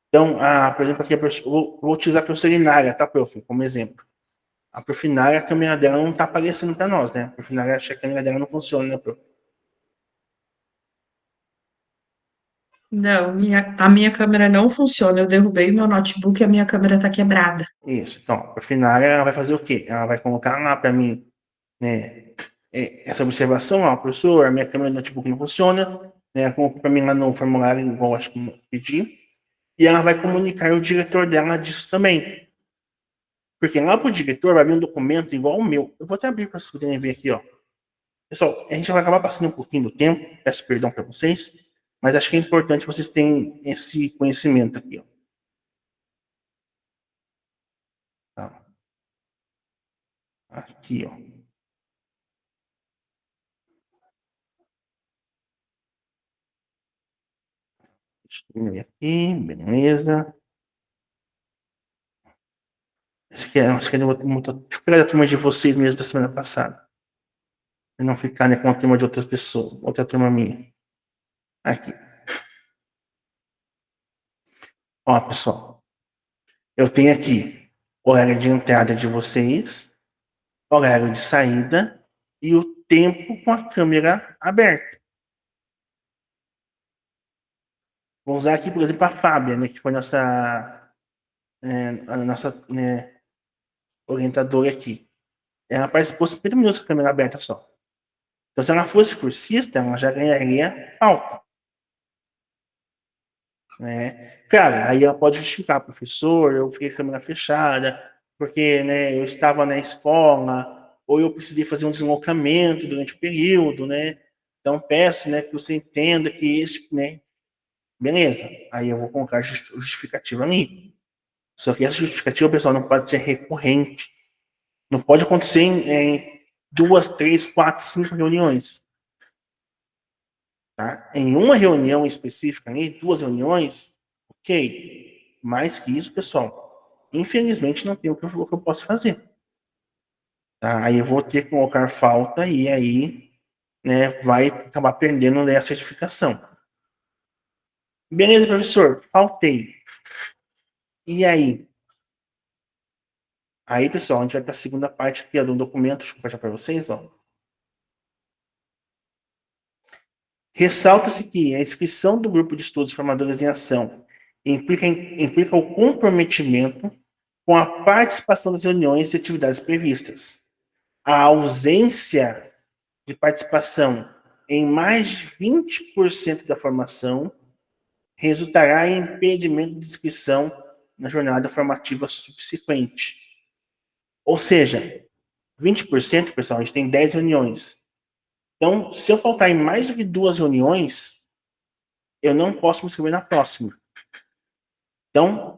Então, por exemplo, aqui vou utilizar a professora Inária, tá, prof? Como exemplo. A prof. Inária, a câmera dela não está aparecendo para nós, né? A prof. Inária acha que a câmera dela não funciona, né, prof? Não, a minha câmera não funciona. Eu derrubei meu notebook e a minha câmera está quebrada. Isso. Então, a prof. Inária, ela vai fazer o quê? Ela vai colocar lá para mim, né, essa observação, ó, professor, a minha câmera do notebook não funciona, né? Colocou para mim lá no formulário, igual acho que eu pedi, e ela vai comunicar o diretor dela disso também. Porque lá para o diretor vai vir um documento igual ao meu. Eu vou até abrir para vocês poderem ver aqui, ó. Pessoal, a gente vai acabar passando um pouquinho do tempo, peço perdão para vocês, mas acho que é importante vocês terem esse conhecimento aqui, ó. Tá. Aqui, ó. Deixa eu ver aqui, beleza. Esse aqui é deixa eu pegar a turma de vocês mesmo da semana passada. Para não ficar, né, com a turma de outras pessoas, outra turma minha. Aqui. Ó, pessoal. Eu tenho aqui o horário de entrada de vocês, horário de saída e o tempo com a câmera aberta. Vou usar aqui, por exemplo, a Fábia, né, que foi a nossa né, orientadora aqui. Ela participou 50 minutos com a câmera aberta só. Então, se ela fosse cursista, ela já ganharia falta. Né? Claro, aí ela pode justificar, professor, eu fiquei com a câmera fechada, porque, né, eu estava na escola, ou eu precisei fazer um deslocamento durante o período, né? Então, peço, né, que você entenda que esse, né? Beleza, aí eu vou colocar justificativa ali. Só que essa justificativa, pessoal, não pode ser recorrente. Não pode acontecer em 2, 3, 4, 5 reuniões. Tá? Em uma reunião específica, ali, 2 reuniões, ok. Mais que isso, pessoal, infelizmente não tem o que eu posso fazer. Tá? Aí eu vou ter que colocar falta e aí, né, vai acabar perdendo, né, a certificação. Beleza, professor, faltei. E aí? Aí, pessoal, a gente vai para a segunda parte aqui, ó, do documento. Deixa eu compartilhar para vocês, ó. Ressalta-se que a inscrição do grupo de estudos formadores em ação implica o comprometimento com a participação das reuniões e atividades previstas. A ausência de participação em mais de 20% da formação resultará em impedimento de inscrição na jornada formativa subsequente. Ou seja, 20%, pessoal, a gente tem 10 reuniões. Então, se eu faltar em mais do que 2 reuniões, eu não posso me inscrever na próxima. Então,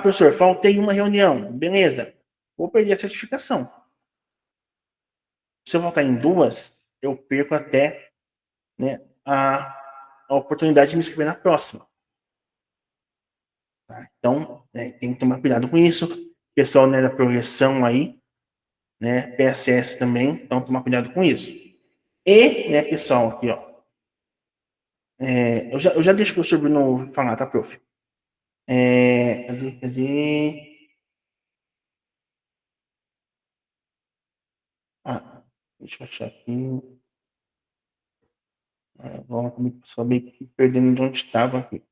professor, faltei uma reunião. Beleza. Vou perder a certificação. Se eu faltar em 2, eu perco até, né, a oportunidade de me inscrever na próxima. Tá? Então, tem que tomar cuidado com isso. Pessoal, né, da progressão aí, né, PSS também, então tomar cuidado com isso. E, né, pessoal, aqui, ó. Eu já deixo o professor Bruno falar, tá, prof? Cadê? Ah, deixa eu achar aqui. Vamos só bem perdendo de onde estava aqui.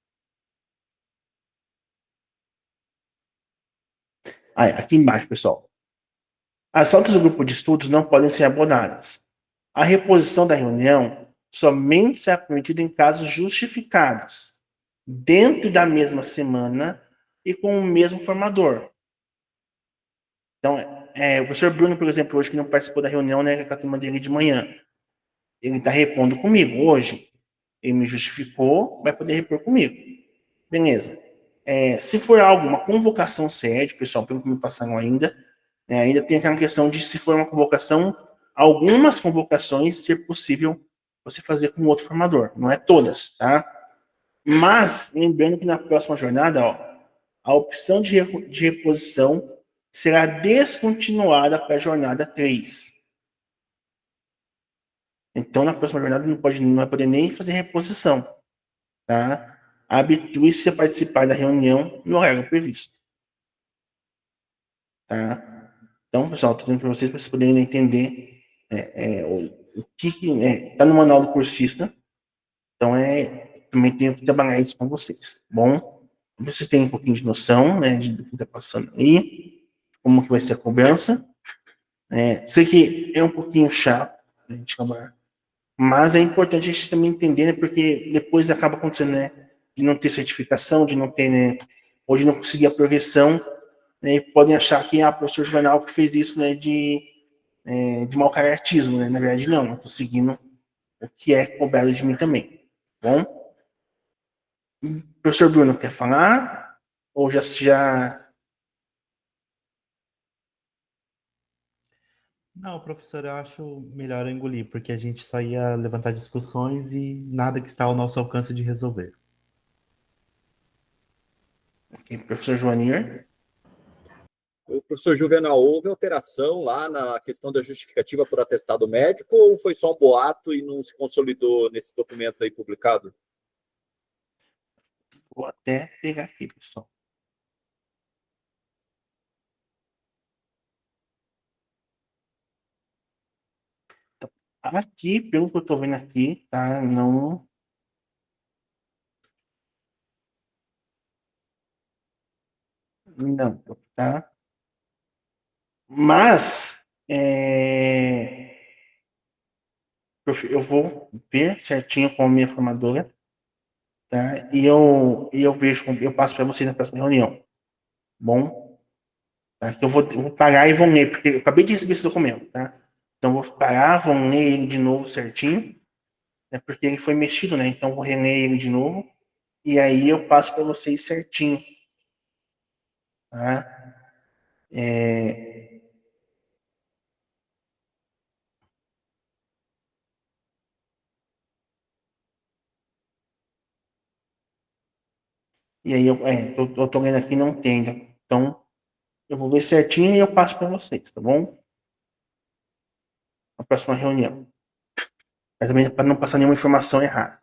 Aqui embaixo, pessoal. As faltas do grupo de estudos não podem ser abonadas. A reposição da reunião somente será permitida em casos justificados, dentro da mesma semana e com o mesmo formador. Então, o professor Bruno, por exemplo, hoje que não participou da reunião, né, com a turma dele de manhã, ele está repondo comigo hoje. Ele me justificou, vai poder repor comigo. Beleza. Se for algo, uma convocação sede, pessoal, pelo que me passaram ainda tem aquela questão de se for uma convocação, algumas convocações ser possível você fazer com outro formador, não é todas, tá? Mas, lembrando que na próxima jornada, ó, a opção de reposição será descontinuada para a jornada 3. Então, na próxima jornada, não vai poder nem fazer reposição, tá? Habitue-se a participar da reunião no horário previsto. Tá? Então, pessoal, estou dizendo para vocês poderem entender o que está no manual do cursista. Então, também tenho que trabalhar isso com vocês, tá bom? Vocês têm um pouquinho de noção, né, do que está passando aí, como que vai ser a cobrança. Sei que é um pouquinho chato, a gente acabar, mas é importante a gente também entender, né, porque depois acaba acontecendo, né, de não ter certificação, de não ter, né, hoje não conseguir a progressão, né, podem achar que o professor Juvenal que fez isso, né, de mau caratismo, né? Na verdade, não. Eu estou seguindo o que é cobrado de mim também. Bom? O professor Bruno quer falar? Ou já... Não, professor, eu acho melhor engolir, porque a gente só ia levantar discussões e nada que está ao nosso alcance de resolver. Ok, professor Joanir? O professor Juvenal, houve alteração lá na questão da justificativa por atestado médico ou foi só um boato e não se consolidou nesse documento aí publicado? Vou até pegar aqui, pessoal. Então, aqui, pelo que eu estou vendo aqui, tá? Não... Não, tá? Mas... eu vou ver certinho com a minha formadora, tá? E eu vejo, eu passo para vocês na próxima reunião. Bom? Tá? Eu vou parar e vou ler, porque eu acabei de receber esse documento, tá? Então, eu vou parar, vou ler ele de novo certinho, né? Porque ele foi mexido, né? Então, eu vou reler ele de novo, e aí eu passo para vocês certinho, tá? E aí, eu tô lendo aqui, não tem, então, Eu vou ver certinho e eu passo para vocês, tá bom? Na próxima reunião. Mas também para não passar nenhuma informação errada.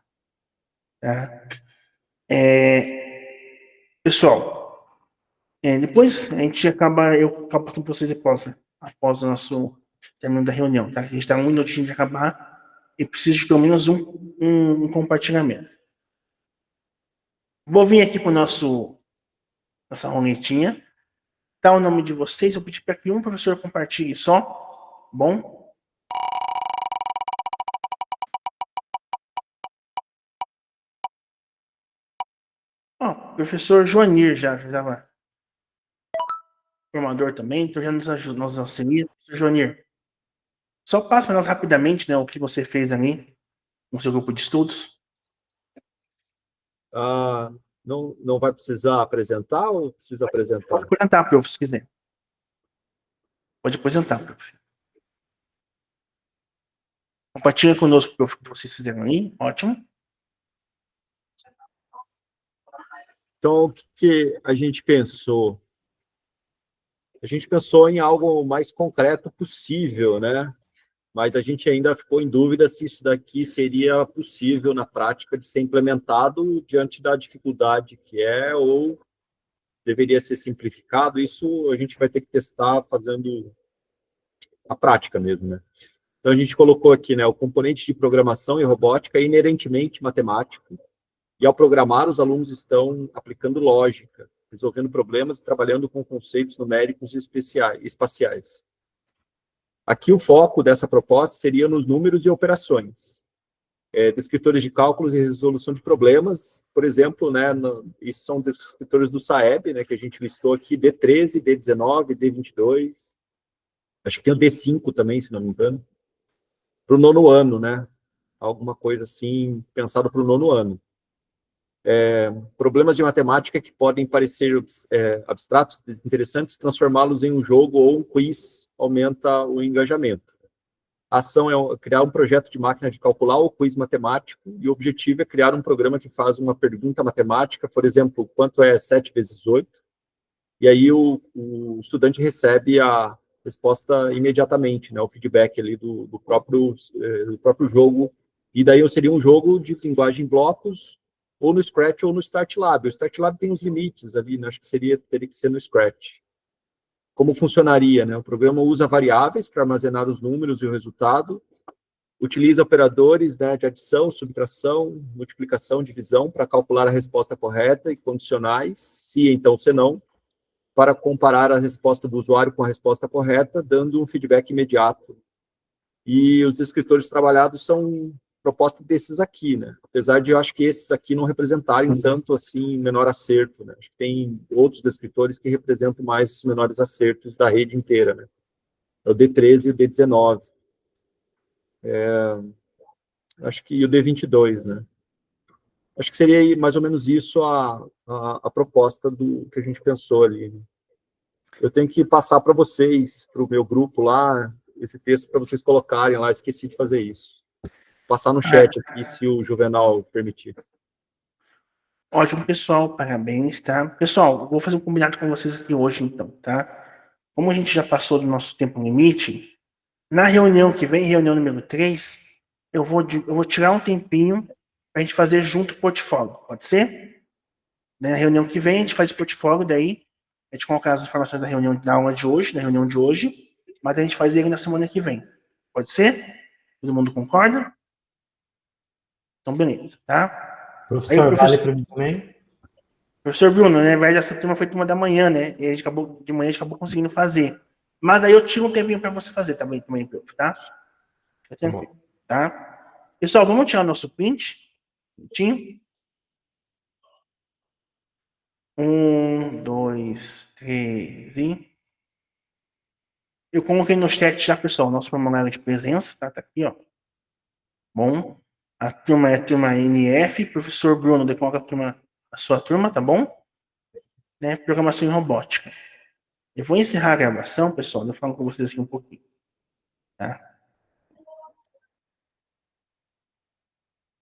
Tá? Pessoal, depois a gente acaba, eu acabo passando para vocês após o nosso término da reunião, tá? A gente está 1 minutinho de acabar e preciso de pelo menos um compartilhamento. Vou vir aqui para nossa roletinha. Tá o nome de vocês, eu pedi para que um professor compartilhe só, bom? Professor Joanir já estava formador também, então já nos auxilia. Professor Joanir, só passa para nós rapidamente, né, o que você fez ali no seu grupo de estudos. Não vai precisar apresentar ou precisa apresentar? Pode apresentar, prof, se quiser. Pode apresentar, prof. Compartilha conosco, prof, o que vocês fizeram aí. Ótimo. Então, o que a gente pensou? A gente pensou em algo mais concreto possível, né? Mas a gente ainda ficou em dúvida se isso daqui seria possível na prática de ser implementado diante da dificuldade que é, ou deveria ser simplificado. Isso a gente vai ter que testar fazendo a prática mesmo, né? Então, a gente colocou aqui, né, o componente de programação e robótica é inerentemente matemático, e ao programar, os alunos estão aplicando lógica, resolvendo problemas e trabalhando com conceitos numéricos e espaciais. Aqui o foco dessa proposta seria nos números e operações. Descritores de cálculos e resolução de problemas, por exemplo, né, isso são descritores do SAEB, né, que a gente listou aqui, D13, D19, D22, acho que tem o D5 também, se não me engano, para o 9º ano, né, alguma coisa assim, pensado para o 9º ano. Problemas de matemática que podem parecer abstratos, desinteressantes, transformá-los em um jogo ou um quiz aumenta o engajamento. A ação é criar um projeto de máquina de calcular ou quiz matemático, e o objetivo é criar um programa que faz uma pergunta matemática, por exemplo, quanto é 7 vezes 8? E aí o estudante recebe a resposta imediatamente, né, o feedback ali do próprio jogo, e daí seria um jogo de linguagem em blocos, ou no Scratch ou no StartLab. O StartLab tem uns limites ali, né? Acho que teria que ser no Scratch. Como funcionaria, né? O programa usa variáveis para armazenar os números e o resultado, utiliza operadores, né, de adição, subtração, multiplicação, divisão para calcular a resposta correta e condicionais, se então, se não, para comparar a resposta do usuário com a resposta correta, dando um feedback imediato. E os descritores trabalhados são proposta desses aqui, né? Apesar de eu acho que esses aqui não representarem tanto assim menor acerto, né? Acho que tem outros descritores que representam mais os menores acertos da rede inteira, né? É o D13 e o D19. Acho que o D22, né? Acho que seria mais ou menos isso a proposta do que a gente pensou ali, né? Eu tenho que passar para vocês, para o meu grupo lá, esse texto para vocês colocarem lá, esqueci de fazer isso. Passar no chat aqui, se o Juvenal permitir. Ótimo, pessoal, parabéns, tá? Pessoal, eu vou fazer um combinado com vocês aqui hoje, então, tá? Como a gente já passou do nosso tempo limite, na reunião que vem, reunião número 3, eu vou tirar um tempinho para a gente fazer junto o portfólio, pode ser? Na reunião que vem, a gente faz o portfólio, daí a gente coloca as informações da aula de hoje, da reunião de hoje, mas a gente faz ele na semana que vem. Pode ser? Todo mundo concorda? Então, beleza, tá? Professor, vale para mim também? Professor Bruno, né? Vai, essa turma foi turma da manhã, né? E a gente de manhã a gente acabou conseguindo fazer. Mas aí eu tiro um tempinho para você fazer também, prof, tá? Fica tranquilo, tá? Pessoal, vamos tirar o nosso print. Minutinho. 1, 2, 3 e... Eu coloquei no chat já, pessoal, nosso formulário de presença, tá? Tá aqui, ó. Bom. A turma é a turma NF, professor Bruno, daí coloca a sua turma, tá bom? Né? Programação em robótica. Eu vou encerrar a gravação, pessoal, eu falo com vocês aqui um pouquinho, tá?